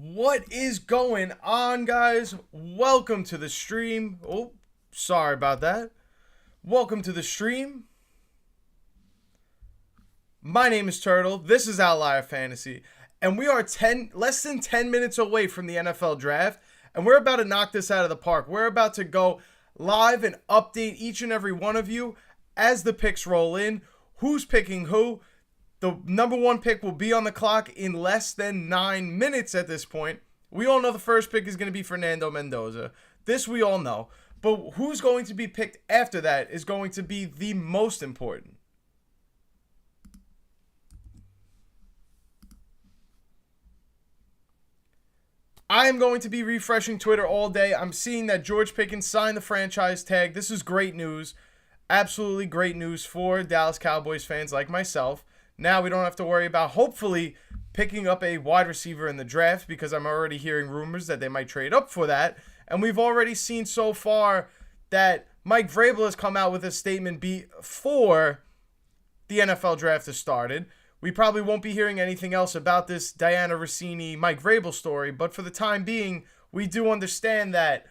What is going on, guys? Welcome to the stream. Oh, sorry about that. Welcome to the stream. My name is Turtle. This is Outlier Fantasy, and we are less than 10 minutes away from the NFL draft, and we're about to knock this out of the park. We're about to go live and update each and every one of you as the picks roll in. Who's picking who? The number one pick will be on the clock in less than 9 minutes at this point. We all know the first pick is going to be Fernando Mendoza. This we all know. But who's going to be picked after that is going to be the most important. I am going to be refreshing Twitter all day. I'm seeing that George Pickens signed the franchise tag. This is great news. Absolutely great news for Dallas Cowboys fans like myself. Now we don't have to worry about hopefully picking up a wide receiver in the draft, because I'm already hearing rumors that they might trade up for that. And we've already seen so far that Mike Vrabel has come out with a statement before the NFL draft has started. We probably won't be hearing anything else about this Diana Rossini, Mike Vrabel story, but for the time being, we do understand that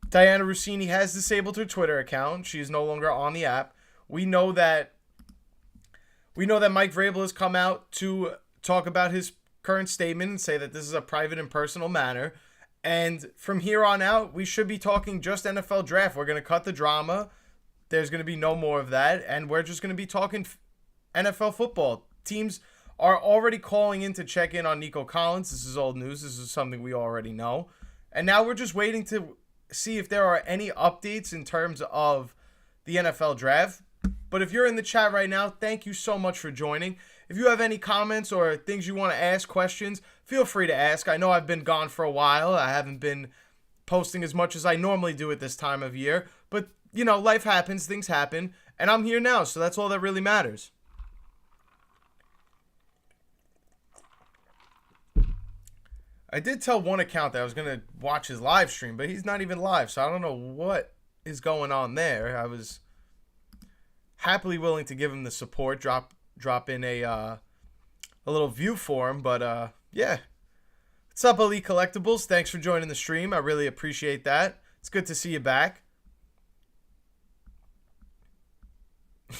Diana Rossini has disabled her Twitter account. She is no longer on the app. We know that Mike Vrabel has come out to talk about his current statement and say that this is a private and personal matter. And from here on out, we should be talking just NFL draft. We're going to cut the drama. There's going to be no more of that. And we're just going to be talking NFL football. Teams are already calling in to check in on Nico Collins. This is old news. This is something we already know. And now we're just waiting to see if there are any updates in terms of the NFL draft. But if you're in the chat right now, thank you so much for joining. If you have any comments or things you want to ask, questions, feel free to ask. I know I've been gone for a while. I haven't been posting as much as I normally do at this time of year. But, you know, life happens, things happen, and I'm here now, so that's all that really matters. I did tell one account that I was going to watch his live stream, but he's not even live, so I don't know what is going on there. I was happily willing to give him the support, drop in a little view for him, but yeah. What's up, Elite Collectibles? Thanks for joining the stream. I really appreciate that. It's good to see you back.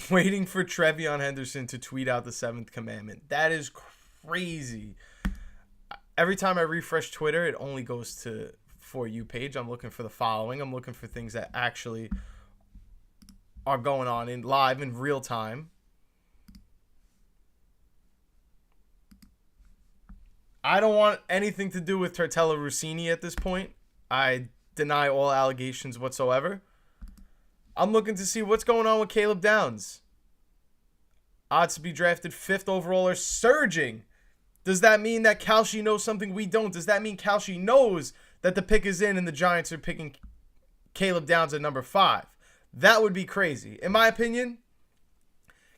Waiting for Trevion Henderson to tweet out the 7th commandment. That is crazy. Every time I refresh Twitter, it only goes to For You page. I'm looking for the following. I'm looking for things that actually are going on in live in real time. I don't want anything to do with Tortella Rossini at this point. I deny all allegations whatsoever. I'm looking to see what's going on with Caleb Downs. Odds to be drafted 5th overall are surging. Does that mean that Kalshi knows something we don't? Does that mean Kalshi knows that the pick is in and the Giants are picking Caleb Downs at number 5? That would be crazy. In my opinion,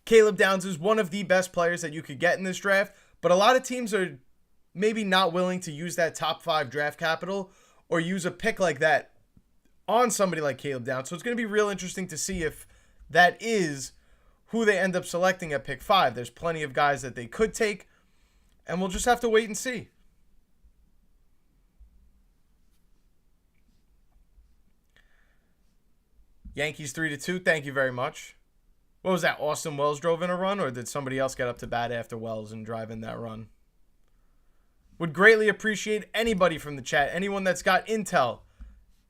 Caleb Downs is one of the best players that you could get in this draft, but a lot of teams are maybe not willing to use that top 5 draft capital or use a pick like that on somebody like Caleb Downs. So it's going to be real interesting to see if that is who they end up selecting at pick 5. There's plenty of guys that they could take, and we'll just have to wait and see. Yankees 3-2. Thank you very much. What was that? Austin Wells drove in a run, or did somebody else get up to bat after Wells and drive in that run? Would greatly appreciate anybody from the chat. Anyone that's got intel,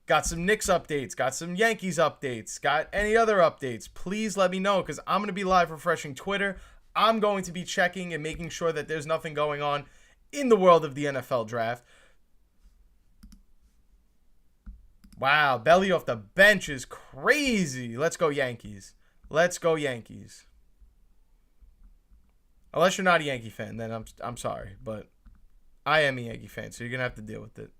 got some Knicks updates, got some Yankees updates, got any other updates, please let me know, because I'm going to be live refreshing Twitter. I'm going to be checking and making sure that there's nothing going on in the world of the NFL draft. Wow, belly off the bench is crazy. Let's go Yankees. Let's go Yankees. Unless you're not a Yankee fan, then I'm sorry, but I am a Yankee fan, so you're going to have to deal with it.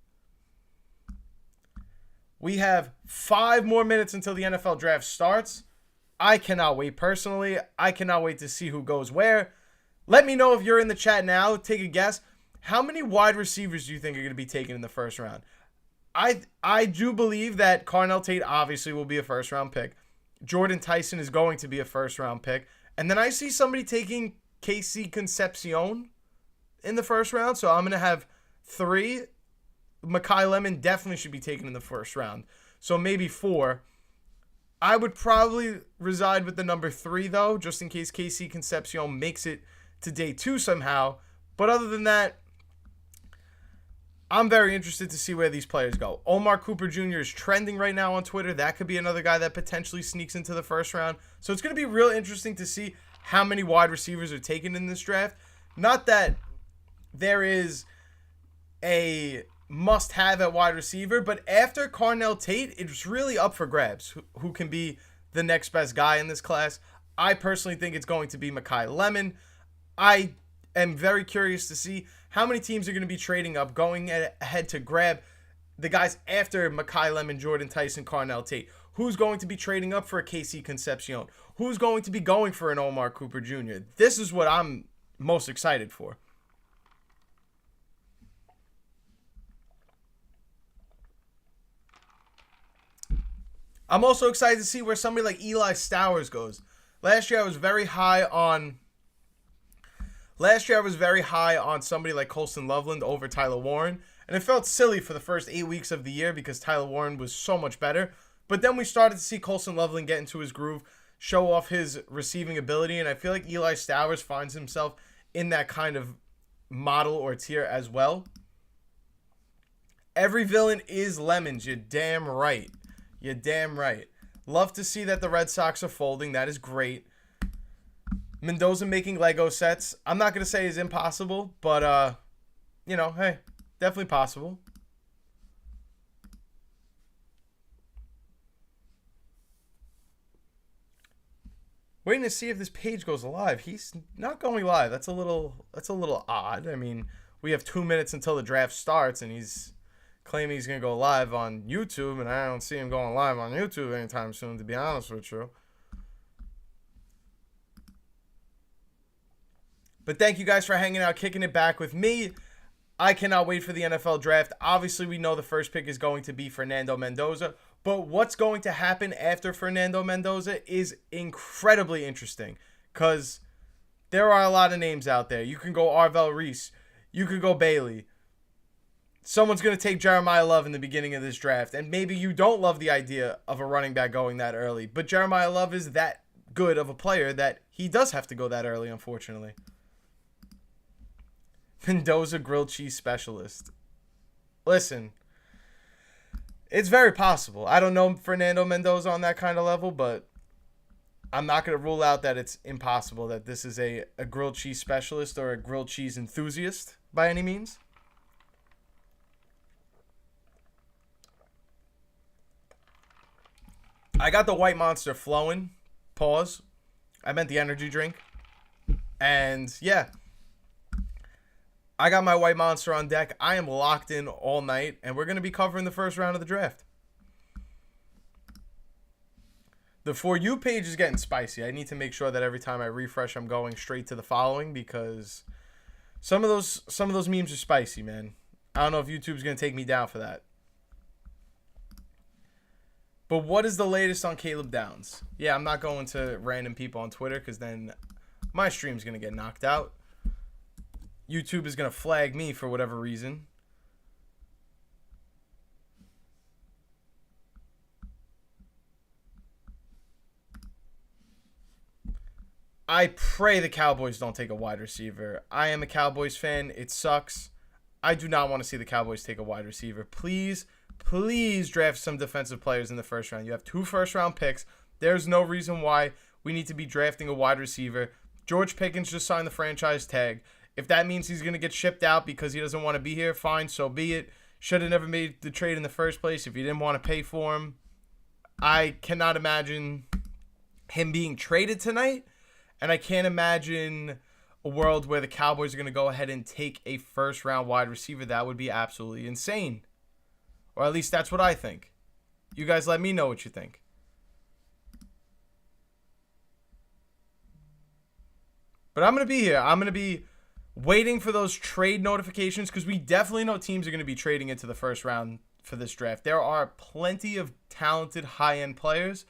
We have 5 more minutes until the NFL draft starts. I cannot wait personally. I cannot wait to see who goes where. Let me know if you're in the chat now. Take a guess. How many wide receivers do you think are going to be taken in the first round? I do believe that Carnell Tate obviously will be a first-round pick. Jordan Tyson is going to be a first-round pick. And then I see somebody taking Casey Concepcion in the first round. So I'm going to have 3, Mekhi Lemon definitely should be taken in the first round. So maybe 4. I would probably reside with the number 3, though, just in case KC Concepcion makes it to day 2 somehow. But other than that, I'm very interested to see where these players go. Omar Cooper Jr. is trending right now on Twitter. That could be another guy that potentially sneaks into the first round. So it's going to be real interesting to see how many wide receivers are taken in this draft. Not that there is a must-have at wide receiver, but after Carnell Tate, it's really up for grabs who can be the next best guy in this class. I personally think it's going to be Mekhi Lemon. I am very curious to see how many teams are going to be trading up, going ahead to grab the guys after Mekhi Lemon, Jordan Tyson, Carnell Tate. Who's going to be trading up for a KC Concepcion? Who's going to be going for an Omar Cooper Jr.? This is what I'm most excited for. I'm also excited to see where somebody like Eli Stowers goes. Last year I was very high on somebody like Colston Loveland over Tyler Warren, and it felt silly for the first 8 weeks of the year because Tyler Warren was so much better. But then we started to see Colston Loveland get into his groove, show off his receiving ability, and I feel like Eli Stowers finds himself in that kind of model or tier as well. Every villain is lemons. You're damn right. You're damn right. Love to see that the Red Sox are folding. That is great. Mendoza making Lego sets. I'm not going to say is impossible, but, hey, definitely possible. Waiting to see if this page goes live. He's not going live. That's a little odd. I mean, we have 2 minutes until the draft starts, and he's claiming he's going to go live on YouTube, and I don't see him going live on YouTube anytime soon, to be honest with you. But thank you guys for hanging out, kicking it back with me. I cannot wait for the NFL draft. Obviously, we know the first pick is going to be Fernando Mendoza, but what's going to happen after Fernando Mendoza is incredibly interesting because there are a lot of names out there. You can go Arvell Reese. You could go Bailey. Someone's going to take Jeremiah Love in the beginning of this draft, and maybe you don't love the idea of a running back going that early, but Jeremiah Love is that good of a player that he does have to go that early, unfortunately. Mendoza grilled cheese specialist. Listen, it's very possible. I don't know Fernando Mendoza on that kind of level, but I'm not going to rule out that it's impossible that this is a grilled cheese specialist or a grilled cheese enthusiast by any means. I got the White Monster flowing. Pause. I meant the energy drink. And yeah, I got my White Monster on deck. I am locked in all night, and we're going to be covering the first round of the draft. The For You page is getting spicy. I need to make sure that every time I refresh, I'm going straight to the following because some of those memes are spicy, man. I don't know if YouTube's going to take me down for that. But what is the latest on Caleb Downs? Yeah, I'm not going to random people on Twitter because then my stream's going to get knocked out. YouTube is going to flag me for whatever reason. I pray the Cowboys don't take a wide receiver. I am a Cowboys fan. It sucks. I do not want to see the Cowboys take a wide receiver. Please draft some defensive players in the first round. You have 2 first-round picks. There's no reason why we need to be drafting a wide receiver. George Pickens just signed the franchise tag. If that means he's going to get shipped out because he doesn't want to be here, fine, so be it. Should have never made the trade in the first place if you didn't want to pay for him. I cannot imagine him being traded tonight, and I can't imagine a world where the Cowboys are going to go ahead and take a first-round wide receiver. That would be absolutely insane. Or at least that's what I think. You guys let me know what you think. But I'm going to be here. I'm going to be waiting for those trade notifications because we definitely know teams are going to be trading into the first round for this draft. There are plenty of talented high-end players,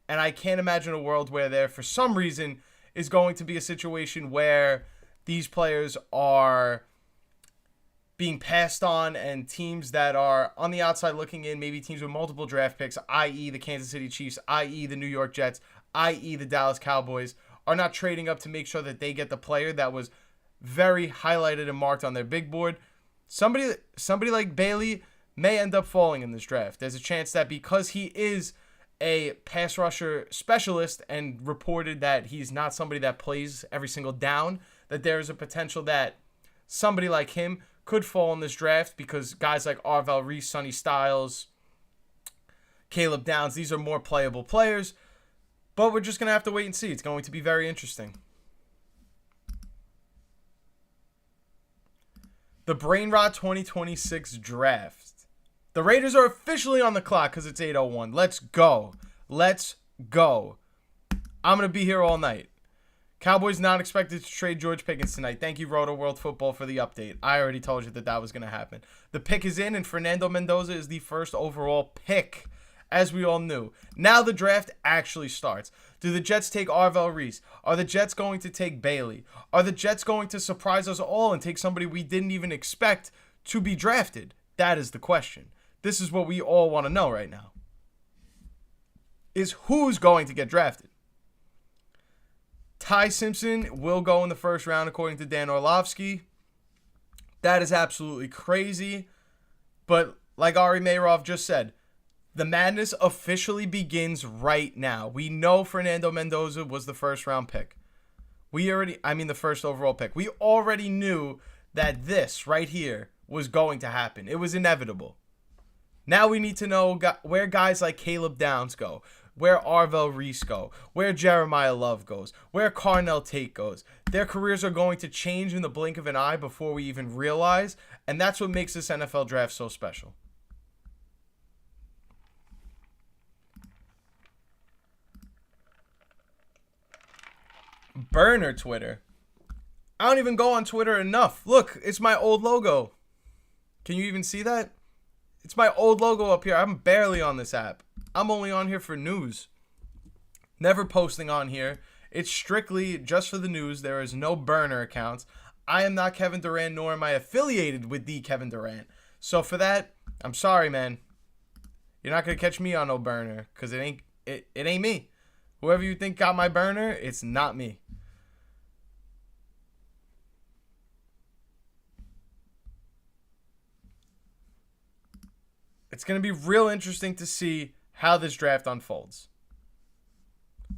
and I can't imagine a world where there, for some reason, is going to be a situation where these players are being passed on, and teams that are on the outside looking in, maybe teams with multiple draft picks, i.e. the Kansas City Chiefs, i.e. the New York Jets, i.e. the Dallas Cowboys, are not trading up to make sure that they get the player that was very highlighted and marked on their big board. Somebody like Bailey may end up falling in this draft. There's a chance that because he is a pass rusher specialist and reported that he's not somebody that plays every single down, that there is a potential that somebody like him could fall in this draft because guys like Arvell Reese, Sonny Styles, Caleb Downs, these are more playable players. But we're just going to have to wait and see. It's going to be very interesting. The Brain Rot 2026 draft. The Raiders are officially on the clock because it's 8:01. Let's go. Let's go. I'm going to be here all night. Cowboys not expected to trade George Pickens tonight. Thank you, Roto World Football, for the update. I already told you that was going to happen. The pick is in, and Fernando Mendoza is the first overall pick, as we all knew. Now the draft actually starts. Do the Jets take Arvell Reese? Are the Jets going to take Bailey? Are the Jets going to surprise us all and take somebody we didn't even expect to be drafted? That is the question. This is what we all want to know right now. Is who's going to get drafted? Ty Simpson will go in the first round, according to Dan Orlovsky. That is absolutely crazy. But like Ari Meirov just said, the madness officially begins right now. We know Fernando Mendoza was the first round pick. The first overall pick. We already knew that this right here was going to happen. It was inevitable. Now we need to know where guys like Caleb Downs go, where Arvell Reese go, where Jeremiah Love goes, where Carnell Tate goes. Their careers are going to change in the blink of an eye before we even realize, and that's what makes this NFL draft so special. Burner Twitter. I don't even go on Twitter enough. Look, it's my old logo. Can you even see that? It's my old logo up here. I'm barely on this app. I'm only on here for news. Never posting on here. It's strictly just for the news. There is no burner accounts. I am not Kevin Durant, nor am I affiliated with the Kevin Durant. So for that, I'm sorry, man. You're not going to catch me on no burner because it ain't me. Whoever you think got my burner, it's not me. It's going to be real interesting to see how this draft unfolds.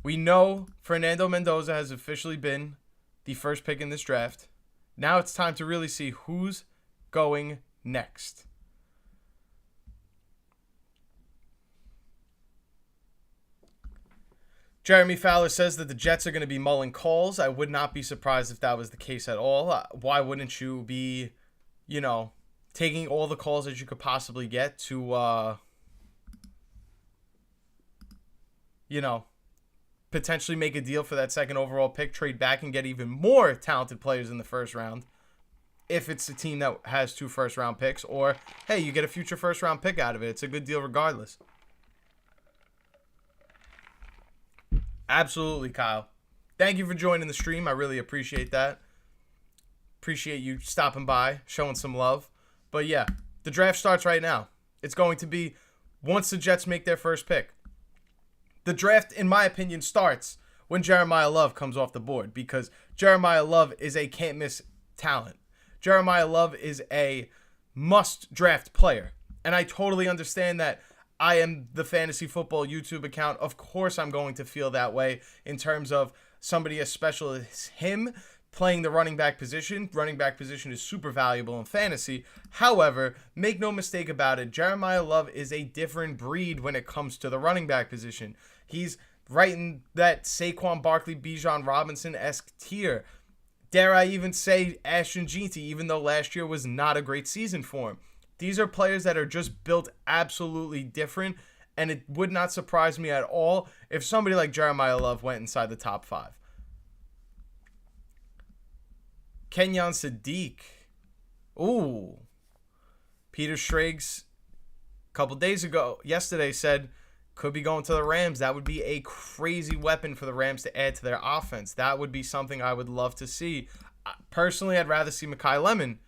We know Fernando Mendoza has officially been the first pick in this draft. Now it's time to really see who's going next. Jeremy Fowler says that the Jets are going to be mulling calls. I would not be surprised if that was the case at all. Why wouldn't you be, taking all the calls that you could possibly get to, potentially make a deal for that second overall pick, trade back, and get even more talented players in the first round if it's a team that has 2 first-round picks, or, hey, you get a future first-round pick out of it. It's a good deal regardless. Absolutely, Kyle. Thank you for joining the stream. I really appreciate that. Appreciate you stopping by, showing some love. But yeah, the draft starts right now. It's going to be once the Jets make their first pick. The draft, in my opinion, starts when Jeremiah Love comes off the board because Jeremiah Love is a can't-miss talent. Jeremiah Love is a must-draft player. And I totally understand that I am the fantasy football YouTube account. Of course I'm going to feel that way in terms of somebody as special as him playing the running back position. Running back position is super valuable in fantasy. However, make no mistake about it, Jeremiah Love is a different breed when it comes to the running back position. He's right in that Saquon Barkley, Bijan Robinson-esque tier. Dare I even say Ashton Jeanty, even though last year was not a great season for him. These are players that are just built absolutely different, and it would not surprise me at all if somebody like Jeremiah Love went inside the top 5. Kenyon Sadiq. Ooh. Peter Schrags, yesterday said, could be going to the Rams. That would be a crazy weapon for the Rams to add to their offense. That would be something I would love to see. Personally, I'd rather see Mekhi Lemon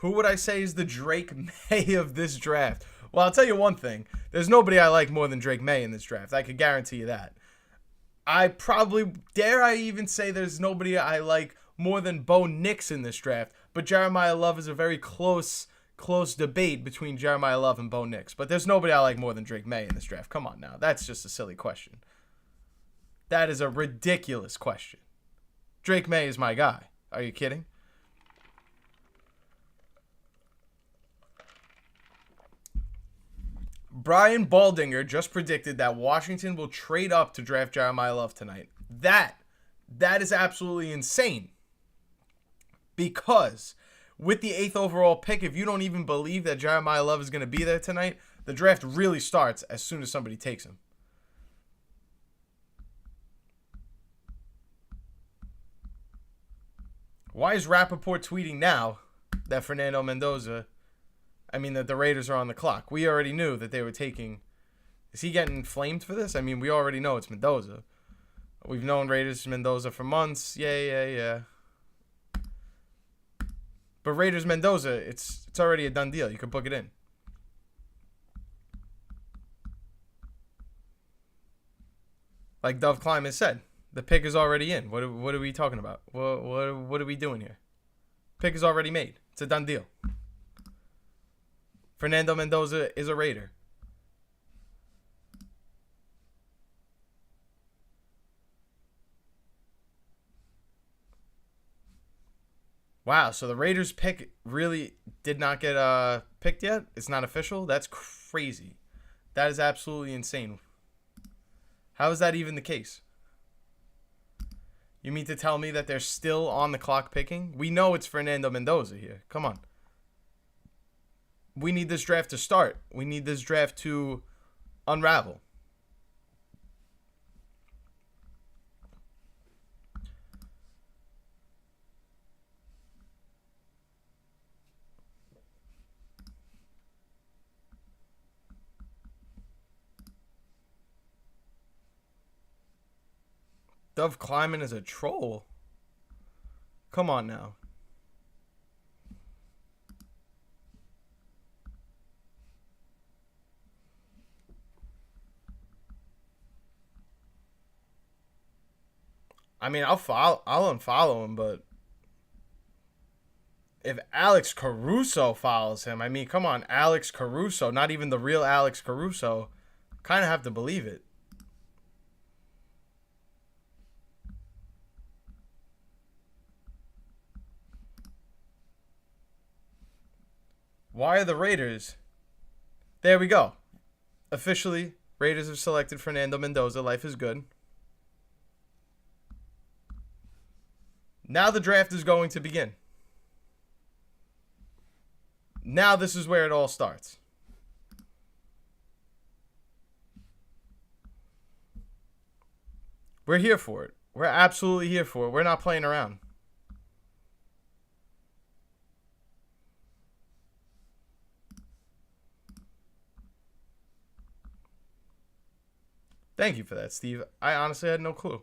Who would I say is the Drake May of this draft? Well, I'll tell you one thing. There's nobody I like more than Drake May in this draft. I could guarantee you that. Dare I even say there's nobody I like more than Bo Nix in this draft. But Jeremiah Love is a very close debate between Jeremiah Love and Bo Nix. But there's nobody I like more than Drake May in this draft. Come on now. That's just a silly question. That is a ridiculous question. Drake May is my guy. Are you kidding? Brian Baldinger just predicted that Washington will trade up to draft Jeremiah Love tonight. That is absolutely insane. Because with the 8th overall pick, if you don't even believe that Jeremiah Love is going to be there tonight, the draft really starts as soon as somebody takes him. Why is Rappaport tweeting now that that the Raiders are on the clock? We already knew that they were taking... Is he getting flamed for this? I mean, we already know it's Mendoza. We've known Raiders Mendoza for months. Yeah. But Raiders Mendoza, it's already a done deal. You can book it in. Like Dove Kleiman said, the pick is already in. What are we talking about? What are we doing here? Pick is already made. It's a done deal. Fernando Mendoza is a Raider. Wow, so the Raiders pick really did not get picked yet? It's not official? That's crazy. That is absolutely insane. How is that even the case? You mean to tell me that they're still on the clock picking? We know it's Fernando Mendoza here. Come on. We need this draft to start. We need this draft to unravel. Dove Kleiman is a troll. Come on now. I mean, I'll unfollow him, but if Alex Caruso follows him, I mean, come on, Alex Caruso, not even the real Alex Caruso, kind of have to believe it. Why are the Raiders? There we go. Officially, Raiders have selected Fernando Mendoza. Life is good. Now the draft is going to begin. Now this is where it all starts. We're here for it. We're absolutely here for it. We're not playing around. Thank you for that, Steve. I honestly had no clue.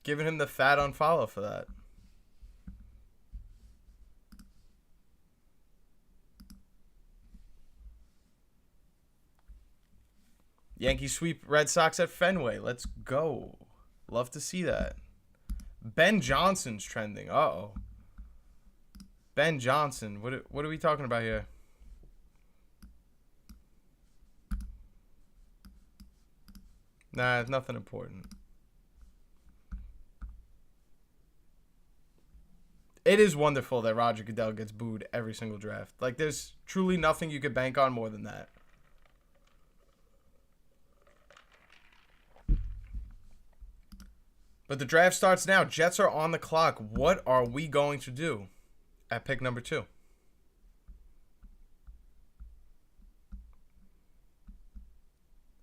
Giving him the fat unfollow for that. Yankees sweep Red Sox at Fenway. Let's go. Love to see that. Ben Johnson's trending. Uh-oh. Ben Johnson. What are we talking about here? Nah, nothing important. It is wonderful that Roger Goodell gets booed every single draft. Like, there's truly nothing you could bank on more than that. But the draft starts now. Jets are on the clock. What are we going to do at pick number 2?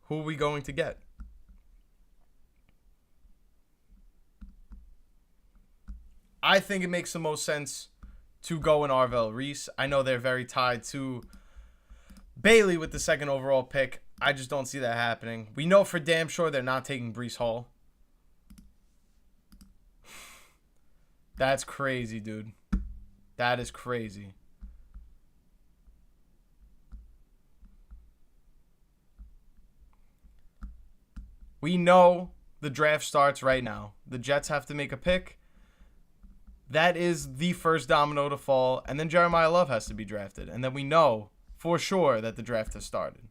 Who are we going to get? I think it makes the most sense to go in Arvell Reese. I know they're very tied to Bailey with the second overall pick. I just don't see that happening. We know for damn sure they're not taking Breece Hall. That's crazy, dude. That is crazy. We know the draft starts right now. The Jets have to make a pick. That is the first domino to fall. And then Jeremiah Love has to be drafted. And then we know for sure that the draft has started.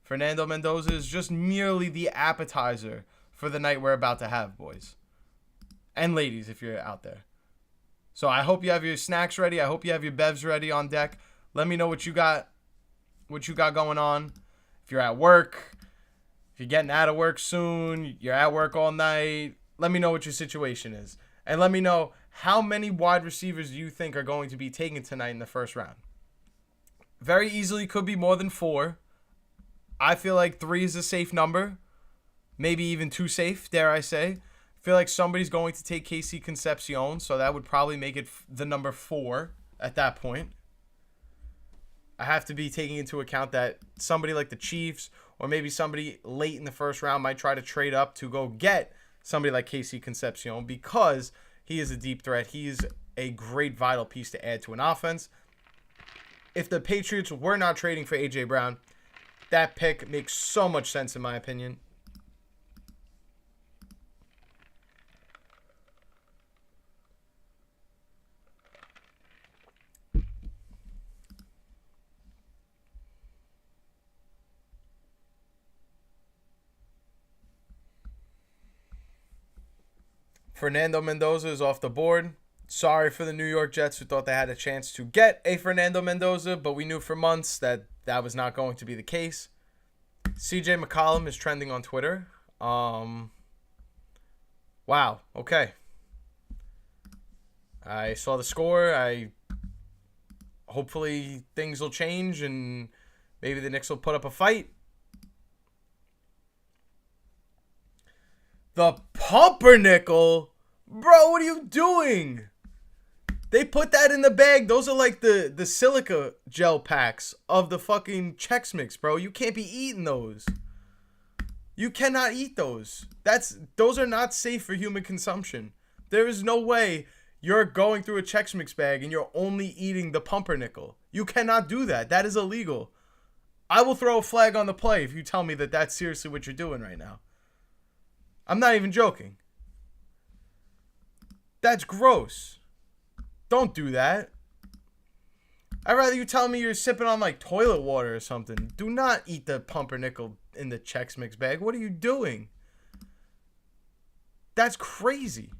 Fernando Mendoza is just merely the appetizer for the night we're about to have, boys. And ladies, if you're out there. So I hope you have your snacks ready. I hope you have your bevs ready on deck. Let me know what you got going on. If you're at work, if you're getting out of work soon, you're at work all night, let me know what your situation is. And let me know how many wide receivers you think are going to be taken tonight in the first round. Very easily could be more than 4. I feel like 3 is a safe number. Maybe even too safe, dare I say. I feel like somebody's going to take KC Concepcion, so that would probably make it the number 4 at that point. I have to be taking into account that somebody like the Chiefs or maybe somebody late in the first round might try to trade up to go get somebody like KC Concepcion because he is a deep threat. He is a great vital piece to add to an offense. If the Patriots were not trading for A.J. Brown, that pick makes so much sense in my opinion. Fernando Mendoza is off the board. Sorry for the New York Jets who thought they had a chance to get a Fernando Mendoza, but we knew for months that that was not going to be the case. CJ McCollum is trending on Twitter. Wow. Okay. I saw the score. Hopefully things will change and maybe the Knicks will put up a fight. The pumpernickel? Bro, what are you doing? They put that in the bag. Those are like the silica gel packs of the fucking Chex Mix, bro. You can't be eating those. You cannot eat those. Those are not safe for human consumption. There is no way you're going through a Chex Mix bag and you're only eating the pumpernickel. You cannot do that. That is illegal. I will throw a flag on the play if you tell me that that's seriously what you're doing right now. I'm not even joking. That's gross. Don't do that. I'd rather you tell me you're sipping on like toilet water or something. Do not eat the pumpernickel in the Chex Mix bag. What are you doing? That's crazy.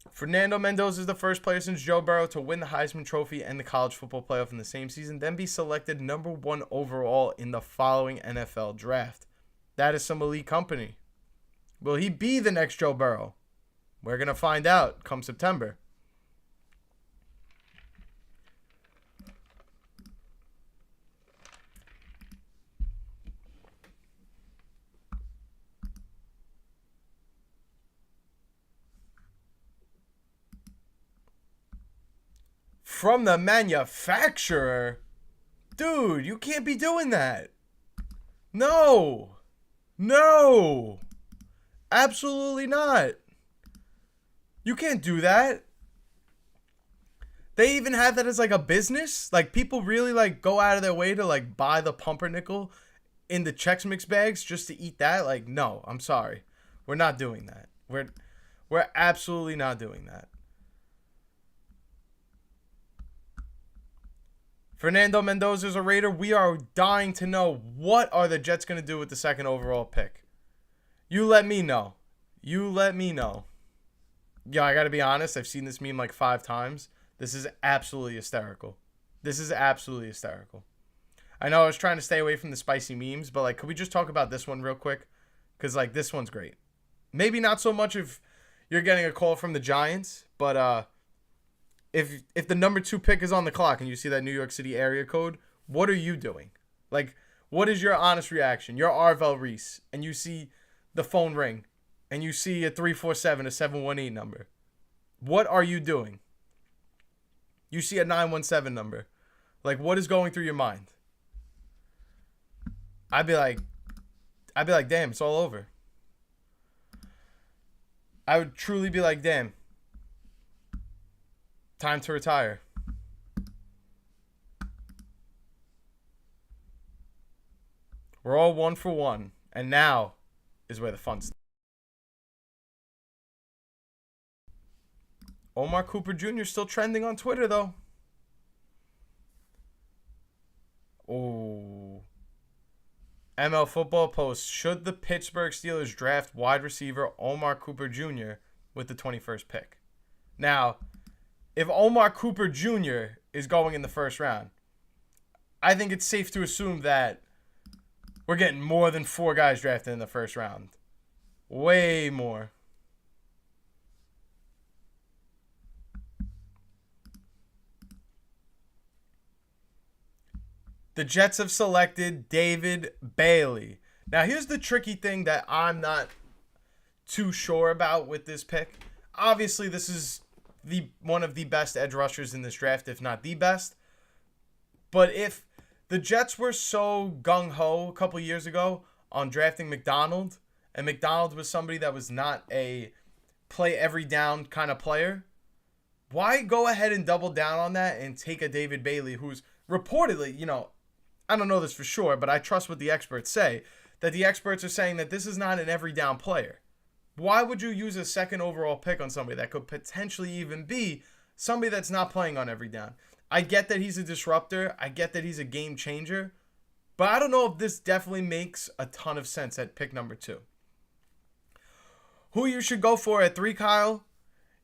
Fernando Mendoza is the first player since Joe Burrow to win the Heisman Trophy and the college football playoff in the same season, then be selected number 1 overall in the following NFL draft. That is some elite company. Will he be the next Joe Burrow? We're going to find out come September. From the manufacturer? Dude, you can't be doing that. No. No. Absolutely not. You can't do that. They even have that as like a business. Like people really like go out of their way to like buy the pumpernickel in the Chex Mix bags just to eat that. Like, no, I'm sorry. We're not doing that. We're absolutely not doing that. Fernando Mendoza is a Raider. We are dying to know what are the Jets going to do with the second overall pick. You let me know. You let me know. Yeah, I got to be honest. I've seen this meme like 5 times. This is absolutely hysterical. This is absolutely hysterical. I know I was trying to stay away from the spicy memes, but like, could we just talk about this one real quick? Because like, this one's great. Maybe not so much if you're getting a call from the Giants, but if the number 2 pick is on the clock and you see that New York City area code, what are you doing? Like, what is your honest reaction? You're Arvel Reese, and you see the phone ring, and you see a 347, a 718 number. What are you doing? You see a 917 number. Like, what is going through your mind? I'd be like, damn, it's all over. I would truly be like, damn, time to retire. We're all 1 for 1, and now is where the fun starts. Omar Cooper Jr. still trending on Twitter, though. Oh. ML Football posts, should the Pittsburgh Steelers draft wide receiver Omar Cooper Jr. with the 21st pick? Now, if Omar Cooper Jr. is going in the first round, I think it's safe to assume that we're getting more than 4 guys drafted in the first round. Way more. The Jets have selected David Bailey. Now, here's the tricky thing that I'm not too sure about with this pick. Obviously, this is one of the best edge rushers in this draft, if not the best. But if the Jets were so gung-ho a couple years ago on drafting McDonald, and McDonald was somebody that was not a play every down kind of player, why go ahead and double down on that and take a David Bailey who's reportedly, I don't know this for sure, but I trust what the experts say, that the experts are saying that this is not an every down player. Why would you use a second overall pick on somebody that could potentially even be somebody that's not playing on every down? I get that he's a disruptor. I get that he's a game changer. But I don't know if this definitely makes a ton of sense at pick number 2. Who you should go for at 3, Kyle?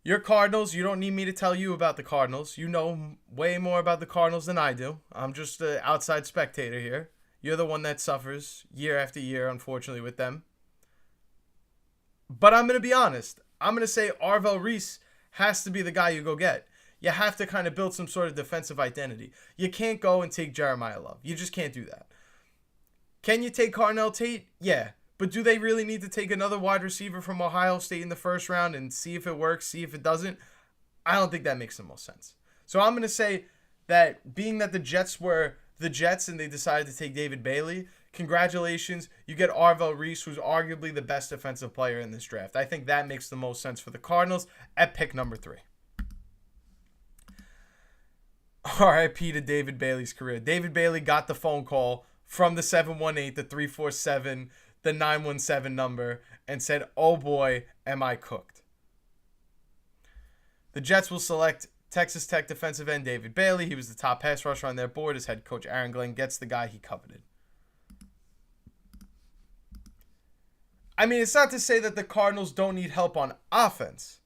Your Cardinals. You don't need me to tell you about the Cardinals. You know way more about the Cardinals than I do. I'm just an outside spectator here. You're the one that suffers year after year, unfortunately, with them. But I'm going to be honest. I'm going to say Arvell Reese has to be the guy you go get. You have to kind of build some sort of defensive identity. You can't go and take Jeremiah Love. You just can't do that. Can you take Carnell Tate? Yeah. But do they really need to take another wide receiver from Ohio State in the first round and see if it works, see if it doesn't? I don't think that makes the most sense. So I'm going to say that being that the Jets were the Jets and they decided to take David Bailey, congratulations. You get Arvell Reese, who's arguably the best defensive player in this draft. I think that makes the most sense for the Cardinals at pick number 3. RIP to David Bailey's career. David Bailey got the phone call from the 718, the 347, the 917 number, and said, oh boy, am I cooked. The Jets will select Texas Tech defensive end David Bailey. He was the top pass rusher on their board as head coach Aaron Glenn gets the guy he coveted. I mean, it's not to say that the Cardinals don't need help on offense.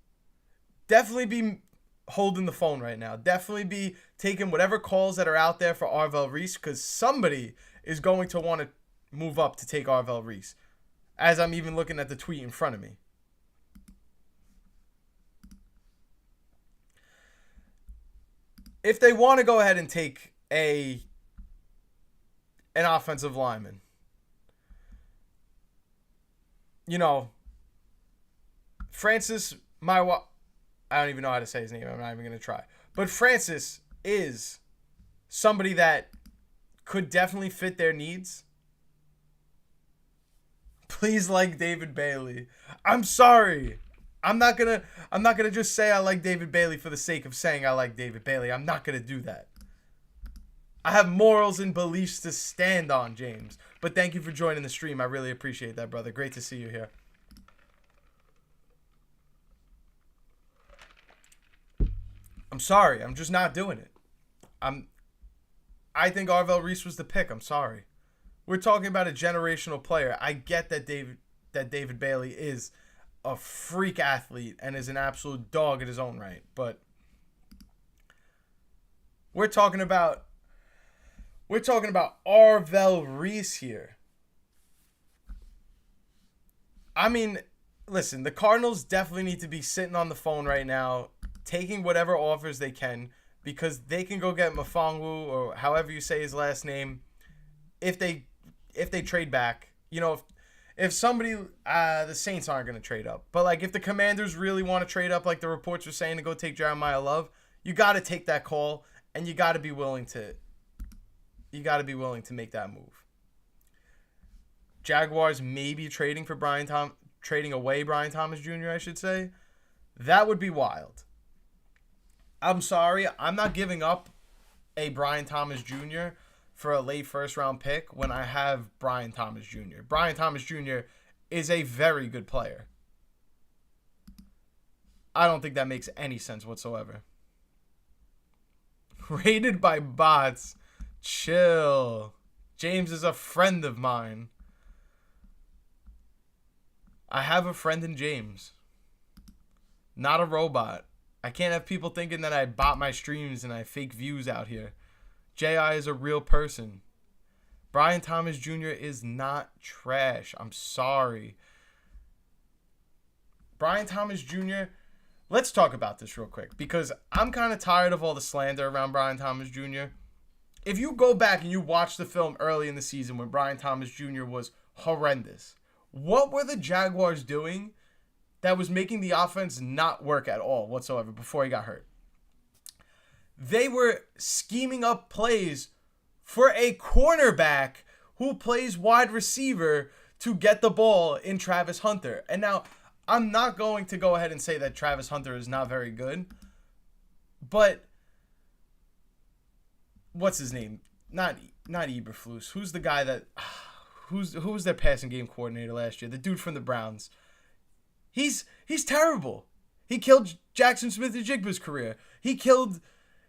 Definitely be holding the phone right now. Definitely be taking whatever calls that are out there for Arvell Reese, because somebody is going to want to move up to take Arvell Reese, as I'm even looking at the tweet in front of me. If they want to go ahead and take an offensive lineman, Francis Maiwa, I don't even know how to say his name. I'm not even going to try. But Francis is somebody that could definitely fit their needs. Please like David Bailey. I'm sorry. I'm not gonna just say I like David Bailey for the sake of saying I like David Bailey. I'm not gonna do that. I have morals and beliefs to stand on, James. But thank you for joining the stream. I really appreciate that, brother. Great to see you here. I'm sorry. I'm just not doing it. I think Arvell Reese was the pick. I'm sorry. We're talking about a generational player. I get that David Bailey is a freak athlete and is an absolute dog in his own right, but we're talking about Arvell Reese here. I mean, listen, the Cardinals definitely need to be sitting on the phone right now, taking whatever offers they can, because they can go get Mafongwu, or however you say his last name, if they trade back. If somebody, the Saints aren't going to trade up. But, like, if the Commanders really want to trade up, like the reports are saying, to go take Jeremiah Love, you got to take that call, and you got to be willing to You got to be willing to make that move. Jaguars maybe trading away Brian Thomas Jr., I should say. That would be wild. I'm sorry, I'm not giving up a Brian Thomas Jr. for a late first round pick when I have Brian Thomas Jr. Brian Thomas Jr. is a very good player. I don't think that makes any sense whatsoever. Rated by bots. Chill. James is a friend of mine. I have a friend in James. Not a robot. I can't have people thinking that I bot my streams and I fake views out here. J.I. is a real person. Brian Thomas Jr. is not trash. I'm sorry. Brian Thomas Jr., let's talk about this real quick because I'm kind of tired of all the slander around Brian Thomas Jr. If you go back and you watch the film early in the season when Brian Thomas Jr. was horrendous, what were the Jaguars doing that was making the offense not work at all whatsoever before he got hurt? They were scheming up plays for a cornerback who plays wide receiver to get the ball in Travis Hunter. And now, I'm not going to go ahead and say that Travis Hunter is not very good, but what's his name? Not Eberflus. Who's the guy that who was their passing game coordinator last year? The dude from the Browns. He's terrible. He killed Jackson Smith-Njigba's career. He killed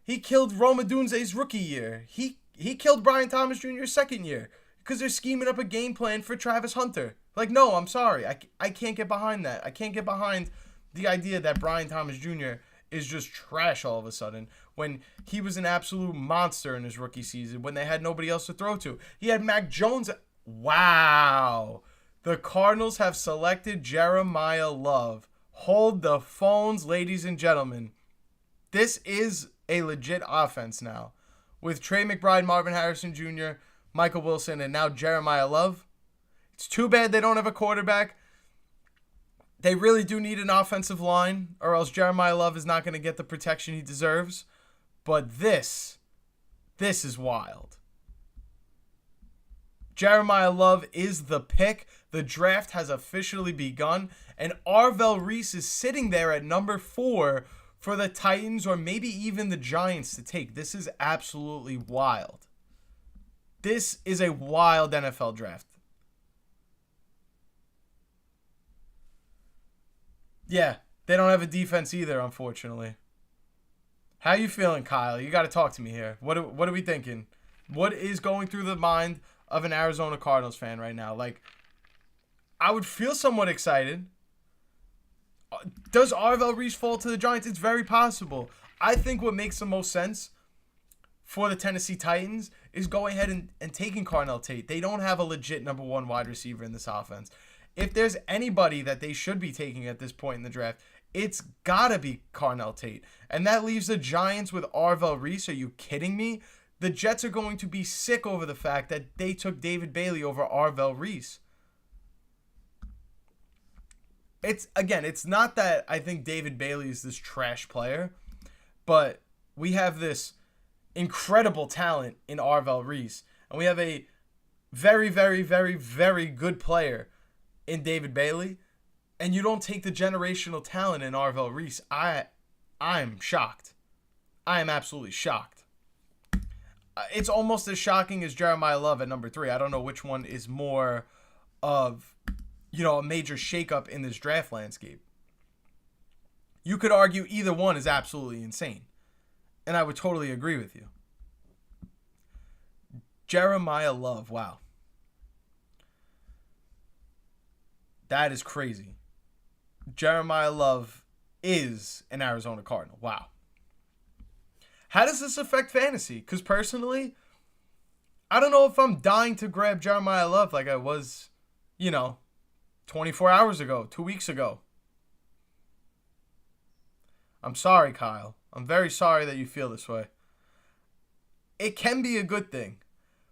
Rome Odunze's rookie year. He killed Brian Thomas Jr.'s second year because they're scheming up a game plan for Travis Hunter. Like, no, I'm sorry. I can't get behind that. I can't get behind the idea that Brian Thomas Jr. is just trash all of a sudden when he was an absolute monster in his rookie season when they had nobody else to throw to. He had Mac Jones. Wow. The Cardinals have selected Jeremiah Love. Hold the phones, ladies and gentlemen. This is a legit offense now. With Trey McBride, Marvin Harrison Jr., Michael Wilson, and now Jeremiah Love. It's too bad they don't have a quarterback. They really do need an offensive line, or else Jeremiah Love is not going to get the protection he deserves. But this is wild. Jeremiah Love is the pick. The draft has officially begun, and Arvell Reese is sitting there at number 4 for the Titans or maybe even the Giants to take. This is absolutely wild. This is a wild NFL draft. Yeah, they don't have a defense either, unfortunately. How you feeling, Kyle? You got to talk to me here. What are we thinking? What is going through the mind of an Arizona Cardinals fan right now? Like, I would feel somewhat excited. Does Arvell Reese fall to the Giants? It's very possible. I think what makes the most sense for the Tennessee Titans is going ahead and taking Carnell Tate. They don't have a legit number 1 wide receiver in this offense. If there's anybody that they should be taking at this point in the draft, it's got to be Carnell Tate. And that leaves the Giants with Arvell Reese. Are you kidding me? The Jets are going to be sick over the fact that they took David Bailey over Arvell Reese. It's not that I think David Bailey is this trash player, but we have this incredible talent in Arvell Reese, and we have a very, very, very, very good player in David Bailey, and you don't take the generational talent in Arvell Reese. I'm shocked. I am absolutely shocked. It's almost as shocking as Jeremiah Love at number 3. I don't know which one is more of a major shakeup in this draft landscape. You could argue either one is absolutely insane. And I would totally agree with you. Jeremiah Love, wow. That is crazy. Jeremiah Love is an Arizona Cardinal. Wow. How does this affect fantasy? Because personally, I don't know if I'm dying to grab Jeremiah Love like I was, 24 hours ago, 2 weeks ago. I'm sorry, Kyle. I'm very sorry that you feel this way. It can be a good thing.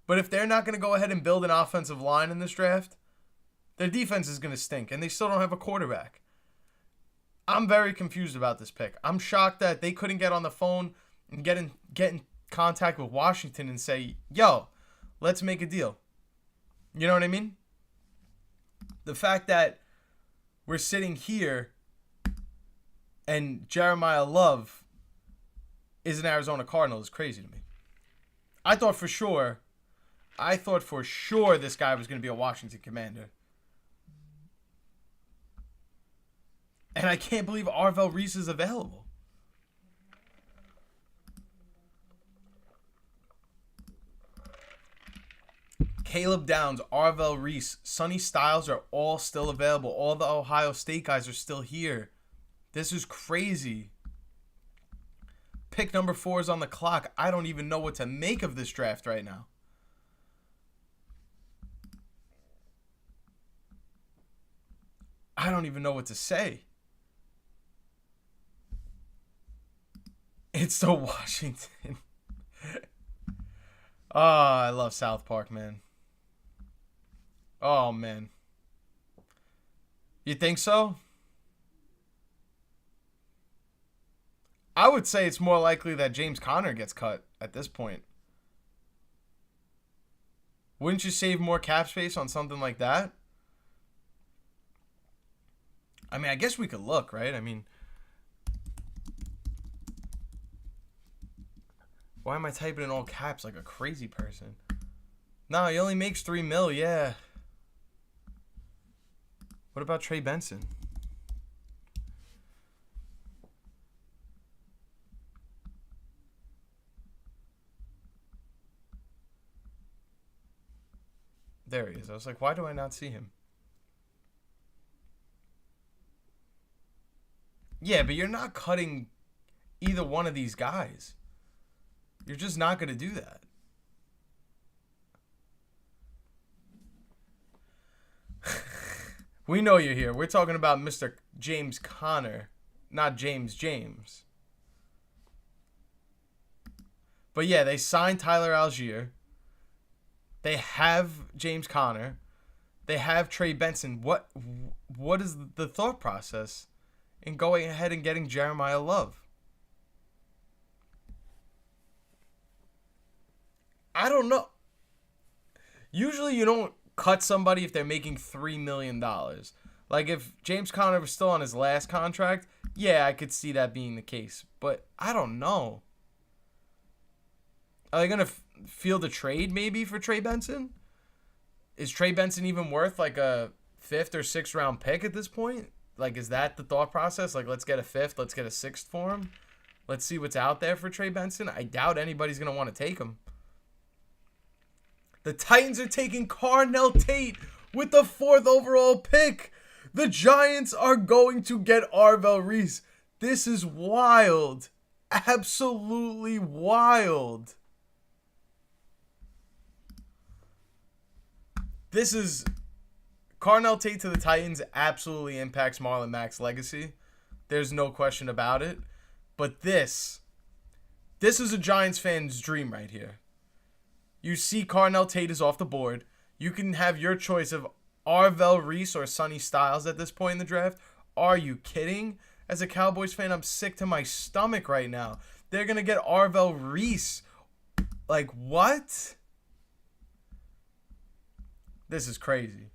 But if they're not going to go ahead and build an offensive line in this draft, their defense is going to stink, and they still don't have a quarterback. I'm very confused about this pick. I'm shocked that they couldn't get on the phone and get in contact with Washington and say, yo, Let's make a deal. You know what I mean? The fact that we're sitting here and Jeremiah Love is an Arizona Cardinal is crazy to me. I thought for sure this guy was going to be a Washington Commander. And I can't believe Arvell Reese is available. Caleb Downs, Arvell Reese, Sonny Styles are all still available. All the Ohio State guys are still here. This is crazy. Pick number 4 is on the clock. I don't even know what to make of this draft right now. I don't even know what to say. It's the Washington. Oh, I love South Park, man. Oh, man. You think so? I would say it's more likely that James Conner gets cut at this point. Wouldn't you save more cap space on something like that? I mean, I guess we could look, right? I mean, why am I typing in all caps like a crazy person? No, he only makes $3 million, yeah. What about Trey Benson? There he is. I was like, why do I not see him? Yeah, but you're not cutting either one of these guys. You're just not going to do that. We know you're here. We're talking about Mr. James Conner, not James James. But yeah, they signed Tyler Algier. They have James Conner. They have Trey Benson. What is the thought process in going ahead and getting Jeremiah Love? I don't know. Usually you don't cut somebody if they're making $3 million. Like if James Conner was still on his last contract, yeah, I could see that being the case. But I don't know. Are they going to field a trade maybe for Trey Benson? Is Trey Benson even worth like a 5th or 6th round pick at this point? Like, is that the thought process? Like, let's get a 5th, let's get a 6th for him. Let's see what's out there for Trey Benson. I doubt anybody's going to want to take him. The Titans are taking Carnell Tate with the 4th overall pick. The Giants are going to get Arvell Reese. This is wild. Absolutely wild. This is... Carnell Tate to the Titans absolutely impacts Marlon Mack's legacy. There's no question about it. But this is a Giants fan's dream right here. You see Carnell Tate is off the board. You can have your choice of Arvell Reese or Sonny Styles at this point in the draft. Are you kidding? As a Cowboys fan, I'm sick to my stomach right now. They're going to get Arvell Reese. Like, what? This is crazy.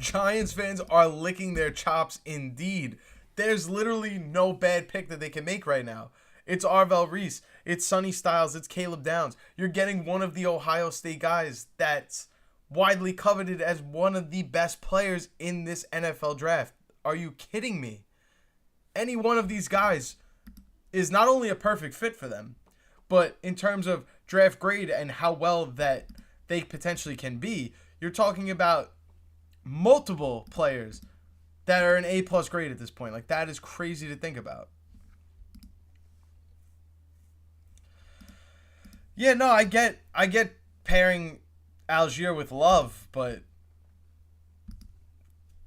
Giants fans are licking their chops indeed. There's literally no bad pick that they can make right now. It's Arvell Reese. It's Sonny Styles. It's Caleb Downs. You're getting one of the Ohio State guys that's widely coveted as one of the best players in this NFL draft. Are you kidding me? Any one of these guys is not only a perfect fit for them, but in terms of draft grade and how well that they potentially can be, you're talking about multiple players that are an A+ grade at this point. Like, that is crazy to think about. Yeah, no, I get pairing Algier with Love, but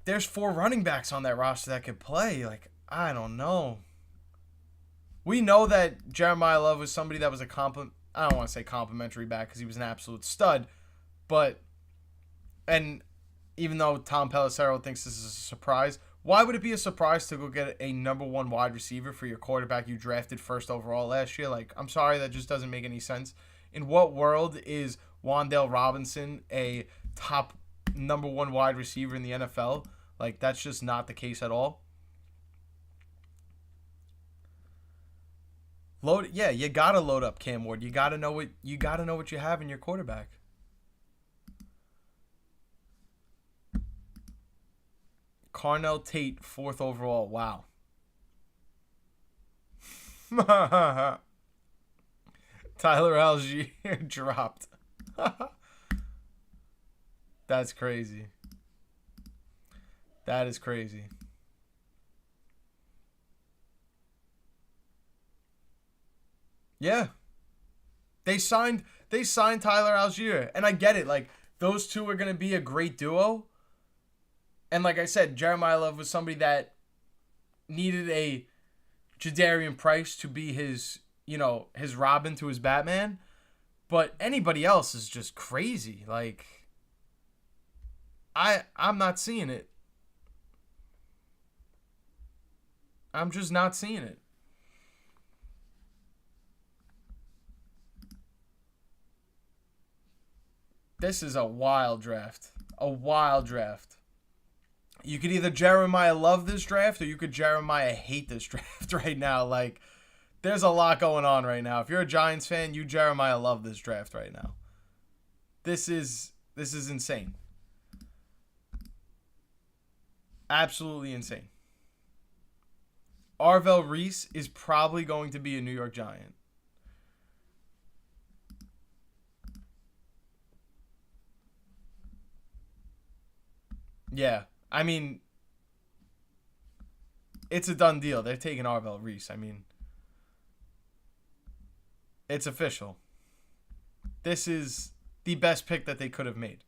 there's 4 running backs on that roster that could play. Like, I don't know. We know that Jeremiah Love was somebody that was I don't want to say complimentary back because he was an absolute stud, but and even though Tom Pelissero thinks this is a surprise. Why would it be a surprise to go get a number one wide receiver for your quarterback you drafted first overall last year? Like, I'm sorry, that just doesn't make any sense. In what world is Wan'Dale Robinson a top number one wide receiver in the NFL? Like, that's just not the case at all. You gotta load up Cam Ward. You gotta know what you have in your quarterback. Carnell Tate, 4th overall. Wow. Tyler Algier dropped. That's crazy. That is crazy. Yeah. They signed Tyler Algier. And I get it. Like, those two are going to be a great duo. And like I said, Jeremiah Love was somebody that needed a Jadarian Price to be his Robin to his Batman. But anybody else is just crazy. Like, I'm not seeing it. I'm just not seeing it. This is a wild draft. A wild draft. You could either Jeremiah love this draft or you could Jeremiah hate this draft right now. Like, there's a lot going on right now. If you're a Giants fan, you Jeremiah love this draft right now. This is insane. Absolutely insane. Arvell Reese is probably going to be a New York Giant. Yeah. I mean, it's a done deal. They're taking Arvell Reese. I mean, it's official. This is the best pick that they could have made.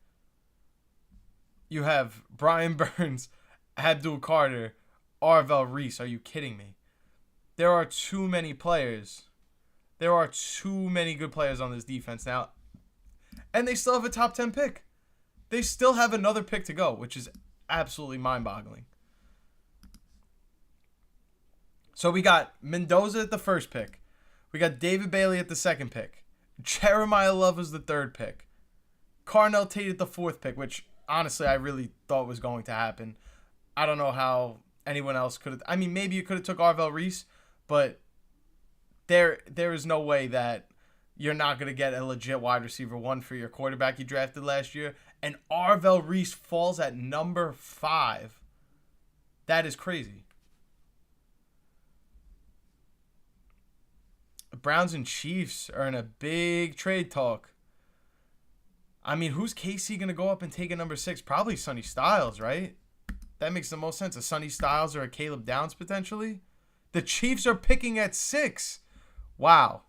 You have Brian Burns, Abdul Carter, Arvell Reese. Are you kidding me? There are too many players. There are too many good players on this defense now. And they still have a top 10 pick. They still have another pick to go, which is absolutely mind-boggling. So we got Mendoza at the first pick. We got David Bailey at the second pick. Jeremiah Love was the third pick. Carnell Tate at the fourth pick, which honestly I really thought was going to happen. I don't know how anyone else could have. I mean, maybe you could have took Arvell Reese, but there is no way that you're not going to get a legit wide receiver one for your quarterback you drafted last year. And Arvell Reese falls at number 5. That is crazy. The Browns and Chiefs are in a big trade talk. I mean, who's KC going to go up and take at number 6? Probably Sonny Styles, right? That makes the most sense. A Sonny Styles or a Caleb Downs potentially. The Chiefs are picking at 6. Wow.